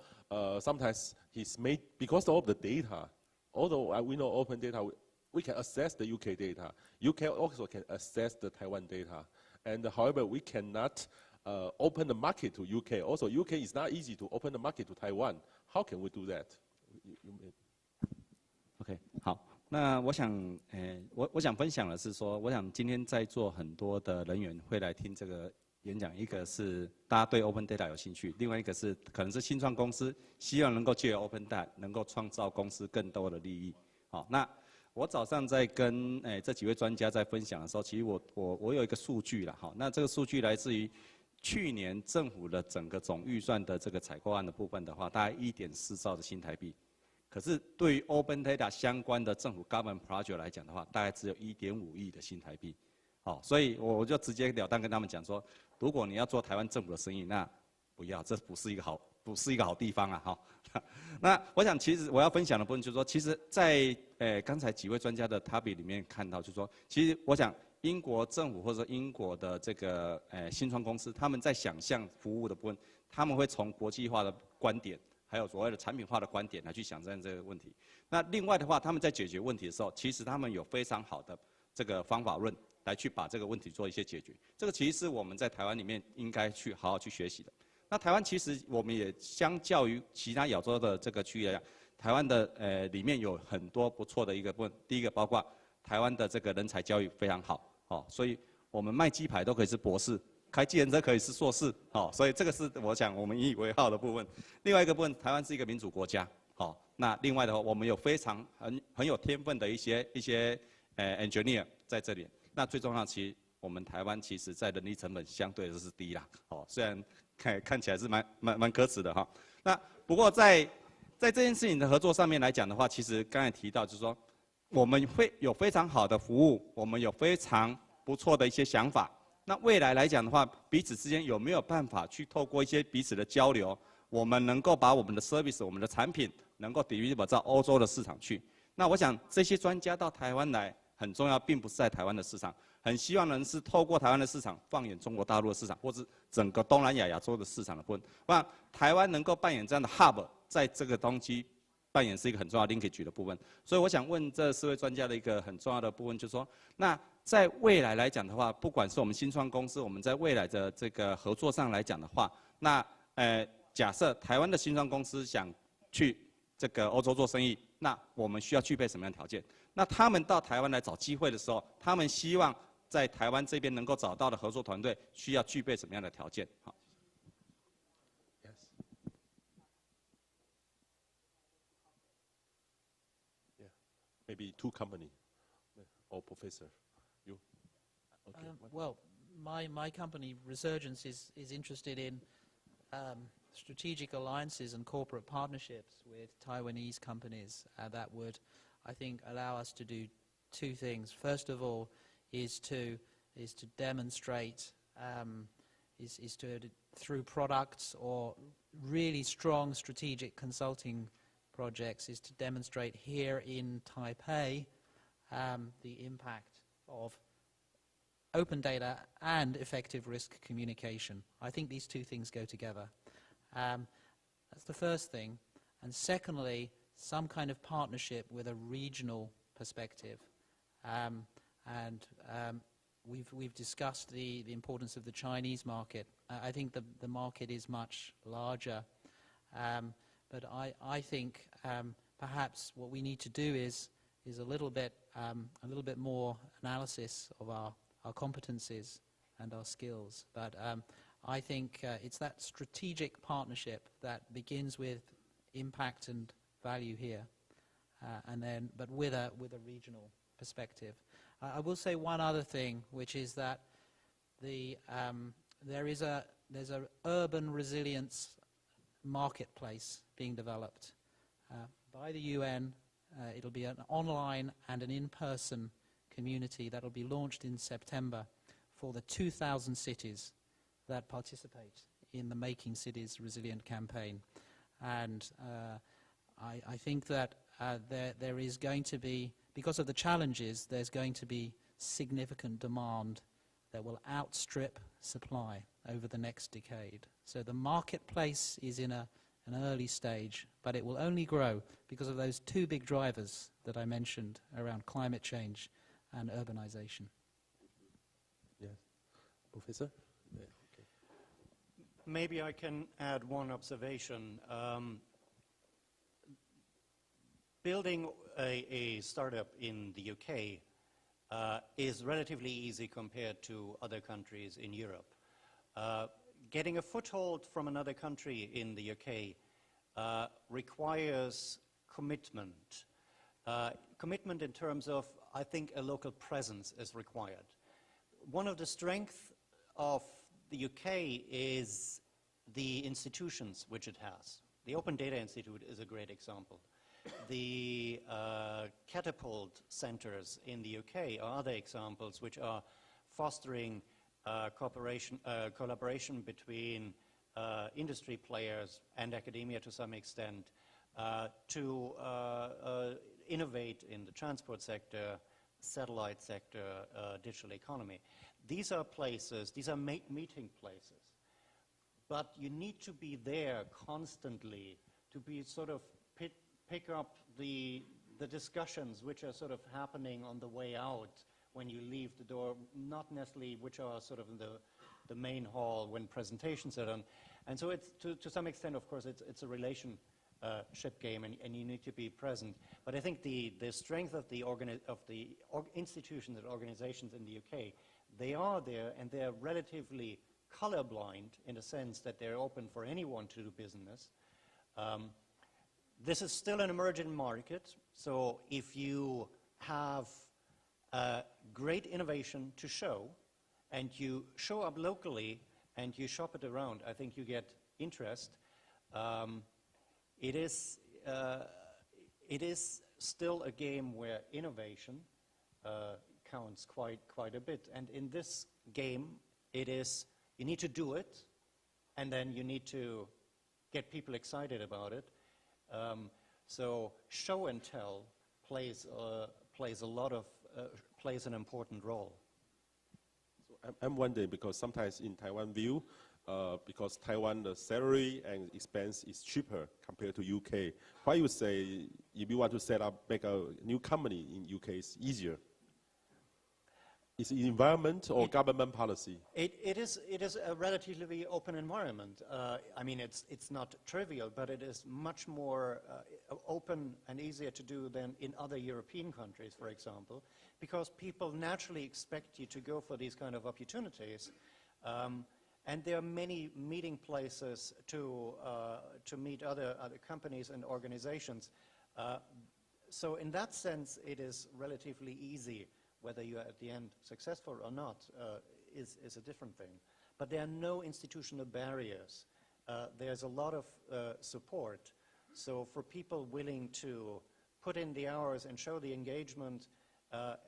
sometimes he's made, because of the data, although we know open data, we can access the UK data. UK also can access the Taiwan data. And however, we cannot open the market to UK. Also, UK is not easy to open the market to Taiwan. How can we do that? OK， 好，那我想，我想分享的是说，我想今天在座很多的人员会来听这个演讲，一个是大家对 Open Data 有兴趣，另外一个是可能是新创公司希望能够借由 Open Data 能够创造公司更多的利益。好，那我早上在跟这几位专家在分享的时候，其实我有一个数据啦，好，那这个数据来自于去年政府的整个总预算的这个采购案的部分的话，大概1.4兆的新台币。可是对于 Open Data 相关的政府 Government Project 来讲的话，大概只有1.5亿的新台币。好，所以我就直截了当跟他们讲说，如果你要做台湾政府的生意，那不要，这不是一个好地方啊！好，那我想其实我要分享的部分就是说，其实在刚才几位专家的 topic 里面看到，就是说，其实我想英国政府或者英国的这个新创公司，他们在想象服务的部分，他们会从国际化的观点，还有所谓的产品化的观点来去想这个问题。那另外的话，他们在解决问题的时候，其实他们有非常好的这个方法论来去把这个问题做一些解决。这个其实是我们在台湾里面应该去好好去学习的。那台湾其实我们也相较于其他亚洲的这个区域来讲，台湾的里面有很多不错的一个部分。第一个包括台湾的这个人才教育非常好，哦，所以我们卖鸡排都可以是博士，开计程车可以是硕士，哦，所以这个是我想我们引以为傲的部分。另外一个部分，台湾是一个民主国家，哦，那另外的话，我们有非常很有天分的一些engineer 在这里。那最重要，其实我们台湾其实在人力成本相对的是低啦，哦，虽然看起来是蛮可耻的哈。那不过在这件事情的合作上面来讲的话，其实刚才提到就是说，我们会有非常好的服务，我们有非常不错的一些想法。那未来来讲的话，彼此之间有没有办法去透过一些彼此的交流，我们能够把我们的 service、我们的产品能够deliver到欧洲的市场去？那我想这些专家到台湾来很重要，并不是在台湾的市场。很希望能是透过台湾的市场，放眼中国大陆的市场，或是整个东南亚、亚洲的市场的部分，让台湾能够扮演这样的 hub， 在这个东西扮演是一个很重要的 linkage 的部分。所以我想问这4位专家的一个很重要的部分，就是说，那在未来来讲的话，不管是我们新创公司，我们在未来的这个合作上来讲的话，那假设台湾的新创公司想去这个欧洲做生意，那我们需要具备什么样的条件？那他们到台湾来找机会的时候，他们希望在台湾这边能够找到的合作团队需要具备什么样的条件？好。Yes. Yeah. Maybe 2 company or professor. You. Okay. Well, my company Resurgence is interested in strategic alliances and corporate partnerships with Taiwanese companies that would, I think, allow us to do two things. First of all, is to demonstrate, through products or really strong strategic consulting projects, is to demonstrate here in Taipei the impact of open data and effective risk communication. I think these two things go together. That's the first thing. And secondly, some kind of partnership with a regional perspective. We've discussed the importance of the Chinese market. I think the market is much larger. But I think perhaps what we need to do is a little bit more analysis of our competencies and our skills. But I think it's that strategic partnership that begins with impact and value here, but with a regional perspective. I will say one other thing, which is that there's a urban resilience marketplace being developed by the UN. It'll be an online and an in-person community that will be launched in September for the 2,000 cities that participate in the Making Cities Resilient campaign. And I think that there is going to be, because of the challenges, there's going to be significant demand that will outstrip supply over the next decade. So the marketplace is in an early stage, but it will only grow because of those two big drivers that I mentioned around climate change and urbanization. Yes. Professor? Yeah, okay. Maybe I can add one observation. Building a startup in the UK is relatively easy compared to other countries in Europe. Getting a foothold from another country in the UK requires commitment. Commitment in terms of, I think, a local presence is required. One of the strengths of the UK is the institutions which it has. The Open Data Institute is a great example. The catapult centers in the UK are other examples which are fostering collaboration between industry players and academia to some extent to innovate in the transport sector, satellite sector, digital economy. These are places, these are meeting places. But you need to be there constantly to be sort of pick up the discussions which are sort of happening on the way out when you leave the door, not necessarily which are sort of in the main hall when presentations are done. And so it's, to some extent, of course, it's a relationship game, and you need to be present. But I think the strength of the institutions and organizations in the UK, they are there, and they're relatively colorblind in the sense that they're open for anyone to do business. This is still an emerging market, so if you have great innovation to show, and you show up locally, and you shop it around, I think you get interest. It is still a game where innovation counts quite a bit. And in this game, it is, you need to do it, and then you need to get people excited about it. So show and tell plays an important role. So I'm wondering, because sometimes in Taiwan view, because Taiwan the salary and expense is cheaper compared to UK, why you say if you want to make a new company in UK is easier? Is it environment or government policy? It is a relatively open environment. I mean, it's not trivial, but it is much more open and easier to do than in other European countries, for example, because people naturally expect you to go for these kind of opportunities. And there are many meeting places to meet other companies and organizations. So in that sense, it is relatively easy. Whether you are at the end successful or not is a different thing. But there are no institutional barriers there's a lot of support. So for people willing to put in the hours and show the engagement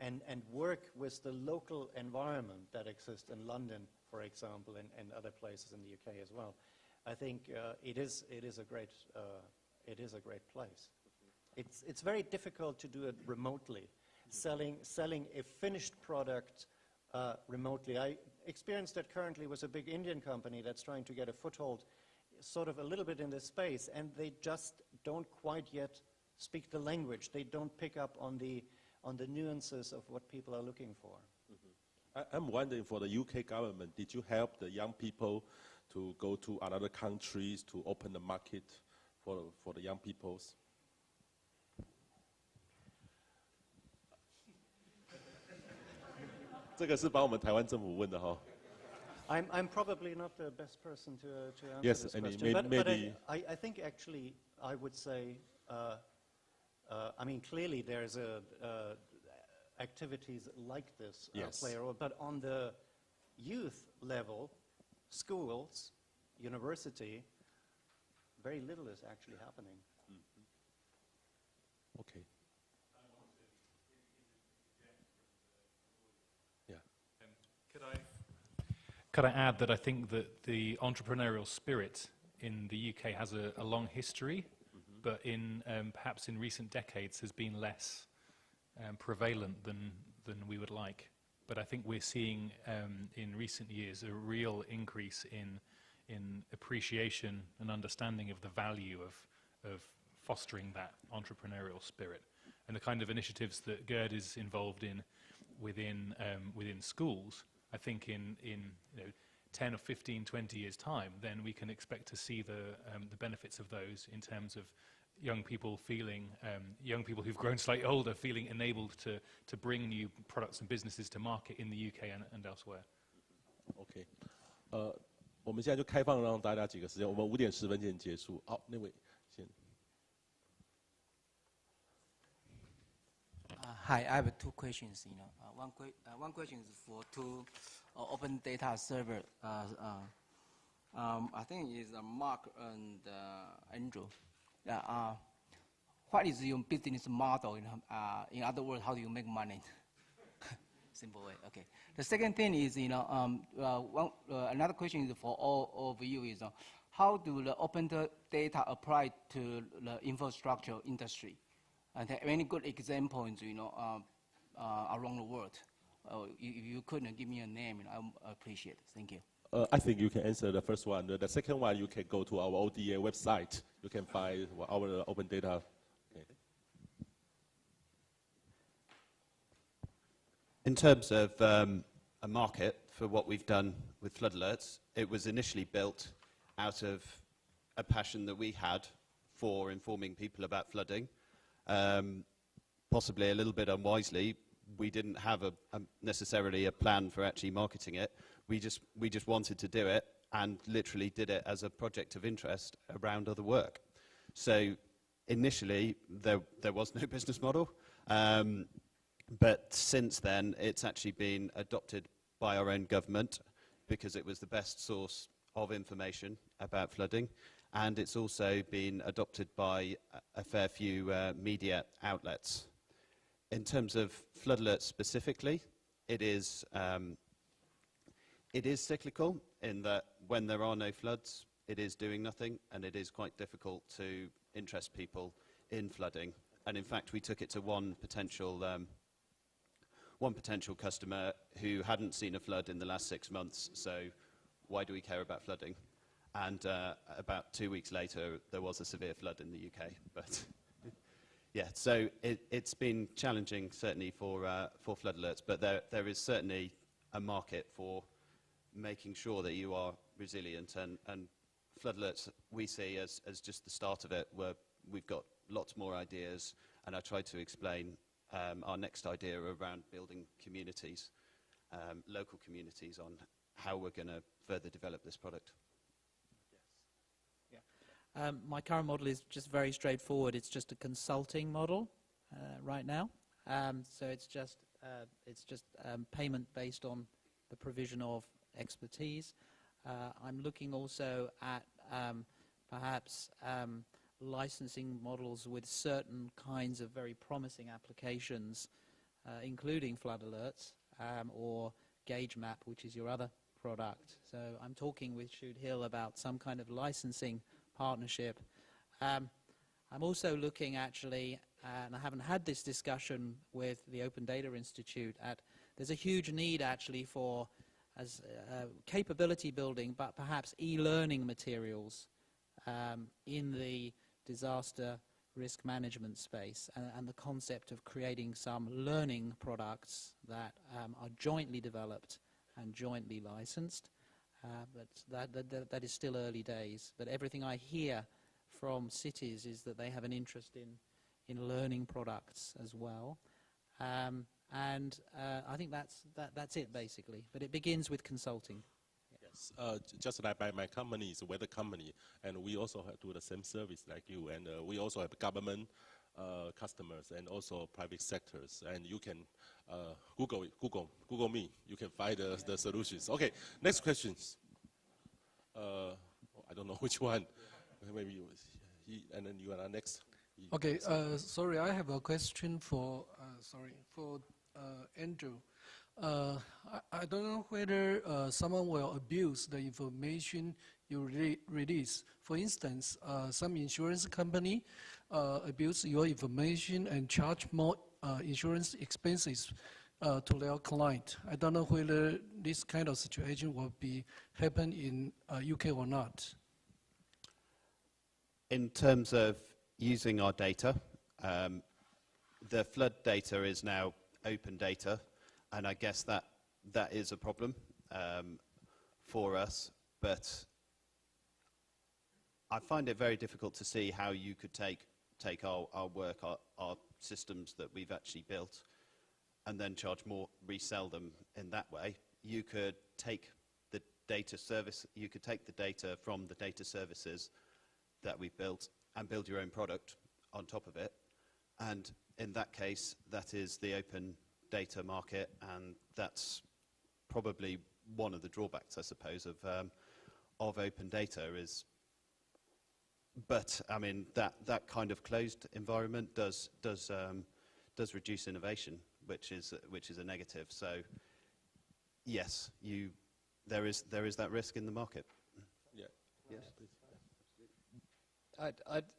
and work with the local environment that exists in London, for example, and other places in the UK as well, I think it is a great place. It's very difficult to do it remotely, selling a finished product remotely. I experienced that currently with a big Indian company that's trying to get a foothold sort of a little bit in this space, and they just don't quite yet speak the language. They don't pick up on the nuances of what people are looking for. I'm wondering, for the UK government, did you help the young people to go to other countries to open the market for the young peoples?这个是帮我们台湾政府问的哈。I'm probably not the best person to answer Yes, this I mean, question, maybe but I think actually I would say, I mean, clearly there's activities like this play a role, but on the youth level, schools, university, very little is actually happening. Okay. Yeah. Could I add that I think that the entrepreneurial spirit in the UK has a long history, but perhaps in recent decades has been less prevalent than we would like. But I think we're seeing in recent years a real increase in appreciation and understanding of the value of fostering that entrepreneurial spirit, and the kind of initiatives that Gerd is involved in within schools. I think in 10 or 15, 20 years' time, then we can expect to see the benefits of those in terms of young people who've grown slightly older, feeling enabled to bring new products and businesses to market in the UK and elsewhere. OK， 我们现在就开放让大家几个时间，我们5点10分前结束。好，那位先。Hi, I have 2 questions. One question is for 2 open data server. I think it's Mark and Andrew. What is your business model? In other words, how do you make money? Simple way. Okay. The second thing is, another question is for all of you is, how do the open data apply to the infrastructure industry? And any good examples, around the world? If you couldn't give me a name, I appreciate it. Thank you. I think you can answer the first one. The second one, you can go to our ODA website. You can find our open data. Okay. In terms of a market for what we've done with flood alerts, it was initially built out of a passion that we had for informing people about flooding. Possibly a little bit unwisely, we didn't have necessarily a plan for actually marketing it. We just wanted to do it and literally did it as a project of interest around other work. So initially there was no business model, but since then it's actually been adopted by our own government because it was the best source of information about flooding, and it's also been adopted by a fair few media outlets. In terms of flood alerts specifically, it is cyclical in that when there are no floods, it is doing nothing, and it is quite difficult to interest people in flooding. And in fact, we took it to one potential customer who hadn't seen a flood in the last 6 months, so why do we care about flooding? And about 2 weeks later, there was a severe flood in the UK. But yeah, so it's been challenging, certainly, for flood alerts. But there is certainly a market for making sure that you are resilient. And flood alerts we see as just the start of it, where we've got lots more ideas. And I tried to explain our next idea around building communities, local communities, on how we're going to further develop this product. My current model is just very straightforward. It's just a consulting model right now. So it's just payment based on the provision of expertise. I'm looking also at perhaps licensing models with certain kinds of very promising applications, including flood alerts or Gauge Map, which is your other product. So I'm talking with Shude Hill about some kind of licensing partnership. I'm also looking actually, and I haven't had this discussion with the Open Data Institute, there's a huge need actually for capability building, but perhaps e-learning materials in the disaster risk management space, and the concept of creating some learning products that are jointly developed and jointly licensed. But that is still early days. But everything I hear from cities is that they have an interest in learning products as well. And I think that's it basically. But it begins with consulting. Yes, just like my company is a weather company, and we also do the same service like you, and we also have government customers and also private sectors, and you can Google me, you can find the solutions. Okay, next questions. I don't know which one. Maybe and then you are next. Okay, sorry, I have a question for Andrew. I don't know whether someone will abuse the information you release. For instance, some insurance company abuse your information and charge more insurance expenses to their client. I don't know whether this kind of situation will happen in UK or not. In terms of using our data, the flood data is now open data, and I guess that is a problem for us, but I find it very difficult to see how you could take our work, our systems that we've actually built, and then charge more, resell them in that way. You could take the data service, you could take the data from the data services that we've built and build your own product on top of it, and in that case, that is the open data market, and that's probably one of the drawbacks, I suppose, of open data is. But I mean, that kind of closed environment does reduce innovation, which is a negative. So yes, there is that risk in the market. Yeah. Yes.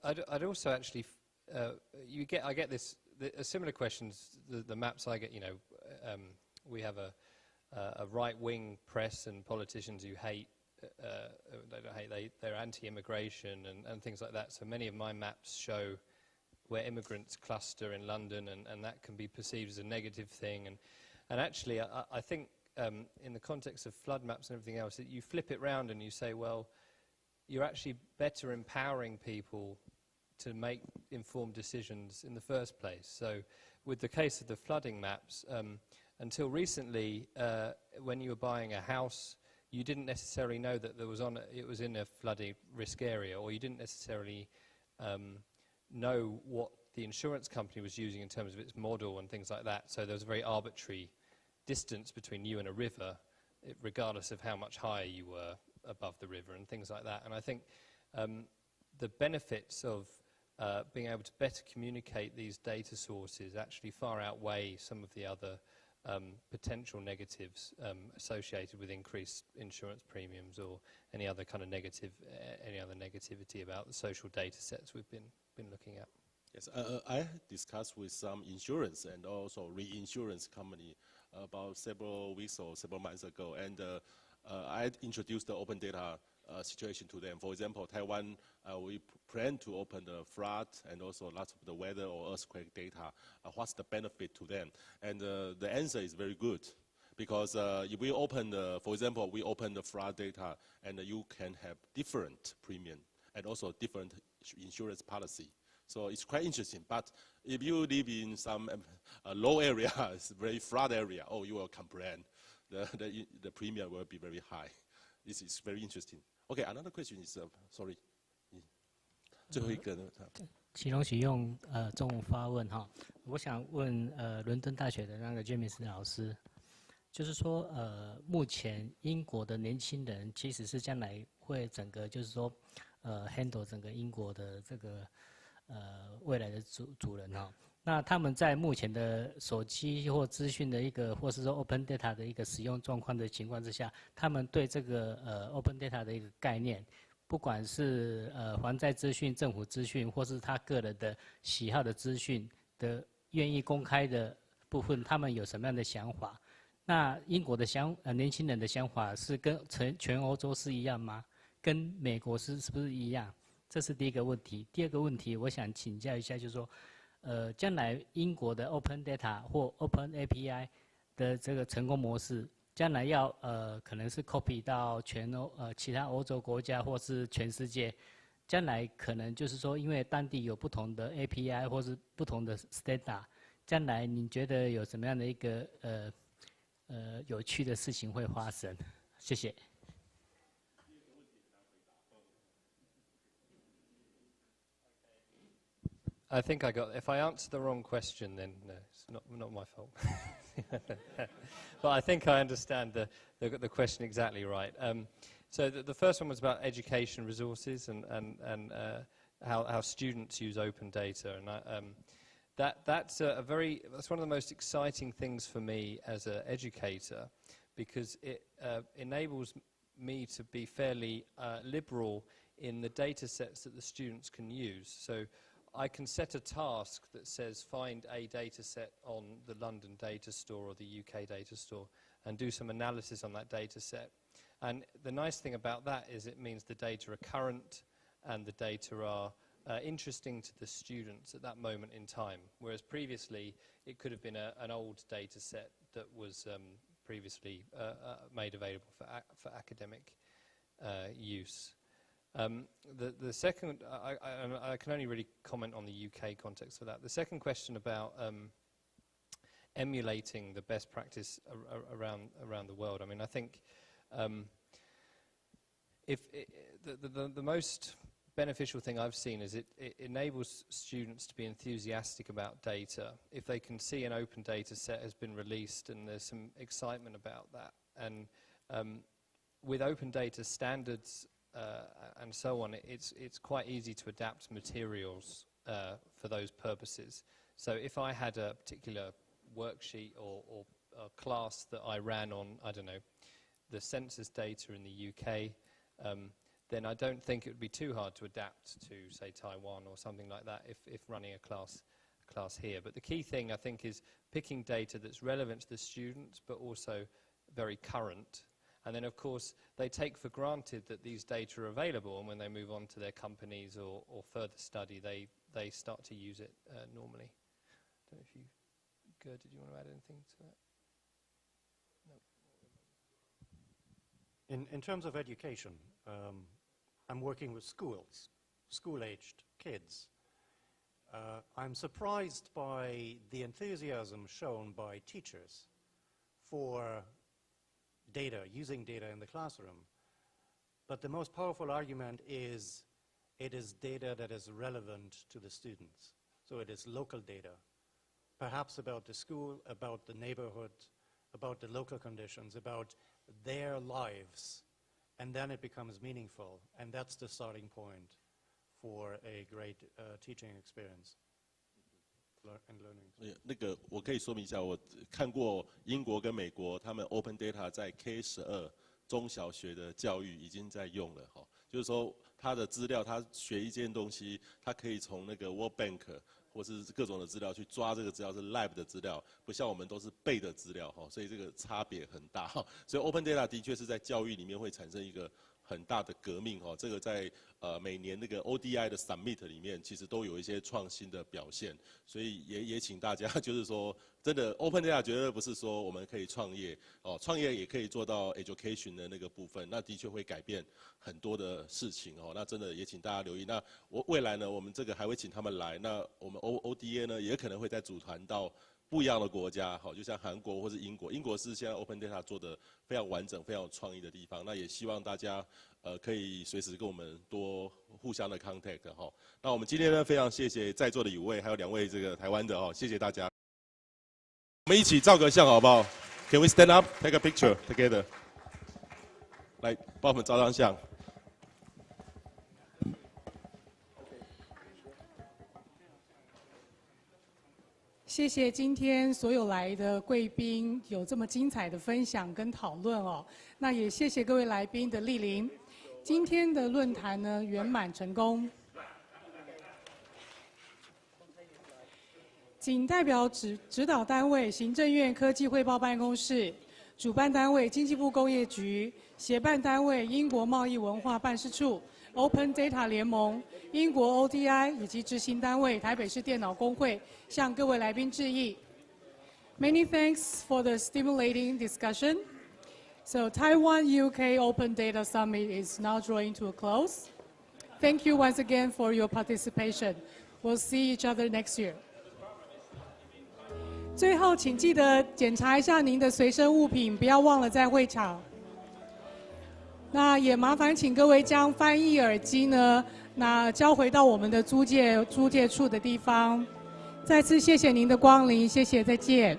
I'd also actually I get this similar questions. The maps I get, we have a right-wing press and politicians who hate. They don't hate. They're anti-immigration and things like that. So many of my maps show where immigrants cluster in London, and that can be perceived as a negative thing. And actually, I think in the context of flood maps and everything else, that you flip it round and you say, well, you're actually better empowering people to make informed decisions in the first place. So with the case of the flooding maps, until recently, when you were buying a house, you didn't necessarily know that it was in a flooding risk area, or you didn't necessarily know what the insurance company was using in terms of its model and things like that. So there was a very arbitrary distance between you and a river, regardless of how much higher you were above the river and things like that. And I think the benefits of being able to better communicate these data sources actually far outweigh some of the other potential negatives associated with increased insurance premiums or any other kind of negativity about the social data sets we've been looking at. Yes, I discussed with some insurance and also reinsurance company about several weeks or several months ago, and I introduced the open data situation to them. For example, Taiwan, we plan to open the flood and also lots of the weather or earthquake data. What's the benefit to them? And the answer is very good, because if we open, for example, we open the flood data, and you can have different premium and also different insurance policy. So it's quite interesting. But if you live in some low area, it's a very flood area, you will complain. The premium will be very high. This is very interesting. Okay, another question is, sorry. 最后一个呢？启荣许用中文发问哈，我想问伦敦大学的那个 James 老师，就是说，目前英国的年轻人其实是将来会整个就是说，handle 整个英国的这个未来的主人哈。那他们在目前的手机或资讯的一个，或是说 open data 的一个使用状况的情况之下，他们对这个open data 的一个概念，不管是还债资讯、政府资讯，或是他个人的喜好的资讯的愿意公开的部分，他们有什么样的想法？那英国的年轻人的想法是跟全欧洲是一样吗？跟美国是不是一样？这是第一个问题。第二个问题，我想请教一下，就是说，将来英国的 Open Data 或 Open API 的这个成功模式，将来要可能是 copy 到其他欧洲国家或是全世界，将来可能就是说，因为当地有不同的 API 或是不同的 standard， 将来你觉得有什么样的一个有趣的事情会发生？谢谢。I think I got. If I answer the wrong question, then no, it's not my fault. But I think I understand the question exactly right. So the first one was about education resources and how students use open data, and that's one of the most exciting things for me as an educator, because it enables me to be fairly liberal in the data sets that the students can use. So I can set a task that says find a data set on the London data store or the UK data store and do some analysis on that data set. And the nice thing about that is it means the data are current and the data are interesting to the students at that moment in time. Whereas previously it could have been an old data set that was previously made available for academic use. The second, I can only really comment on the UK context for that. The second question about emulating the best practice around the world. I mean, I think the most beneficial thing I've seen is it enables students to be enthusiastic about data. If they can see an open data set has been released and there's some excitement about that. And with open data standards and so on, it's quite easy to adapt materials for those purposes. So if I had a particular worksheet or a class that I ran on, I don't know, the census data in the UK, then I don't think it would be too hard to adapt to, say, Taiwan or something like that if running a class here. But the key thing, I think, is picking data that's relevant to the students but also very current. And then, of course, they take for granted that these data are available, and when they move on to their companies or further study, they start to use it normally. I don't know if you, Gerd, did you want to add anything to that? No. In terms of education, I'm working with schools, school-aged kids. I'm surprised by the enthusiasm shown by teachers for data, using data in the classroom. But the most powerful argument is it is data that is relevant to the students. So it is local data, perhaps about the school, about the neighborhood, about the local conditions, about their lives. And then it becomes meaningful. And that's the starting point for a great teaching experience. And learning. 那个我可以说明一下，我看过英国跟美国，他们 Open Data 在 K12中小学的教育已经在用了哈，就是说他的资料，他学一件东西，他可以从那个 World Bank 或是各种的资料去抓这个资料是 Lab 的资料，不像我们都是背的资料哈，所以这个差别很大哈。所以 Open Data 的确是在教育里面会产生一个很大的革命哈，这个在每年那个 ODI 的 Summit 里面，其实都有一些创新的表现，所以也请大家就是说，真的 Open Data 绝对不是说我们可以创业哦，创业也可以做到 education 的那个部分，那的确会改变很多的事情哦，那真的也请大家留意。那未来呢，我们这个还会请他们来，那我们 ODA 呢也可能会再组团到不一样的国家，好，就像韩国或是英国，英国是现在 Open Data 做的非常完整、非常有创意的地方。那也希望大家可以随时跟我们多互相的 contact 哈。那我们今天呢，非常谢谢在座的5位，还有2位这个台湾的哈，谢谢大家。我们一起照个相好不好？ Can we stand up, take a picture together? 来，帮我们照张相。谢谢今天所有来的贵宾有这么精彩的分享跟讨论哦。那也谢谢各位来宾的莅临。今天的论坛呢圆满成功。仅代表指导单位行政院科技汇报办公室、主办单位经济部工业局、协办单位英国贸易文化办事处、Open Data 联盟、英国 ODI 以及执行单位台北市电脑工会向各位来宾致意。Many thanks for the stimulating discussion. So Taiwan UK Open Data Summit is now drawing to a close. Thank you once again for your participation. We'll see each other next year. 最后，请记得检查一下您的随身物品，不要忘了在会场。那也麻烦请各位将翻译耳机呢，交回到我们的租借处的地方。再次谢谢您的光临，谢谢，再见。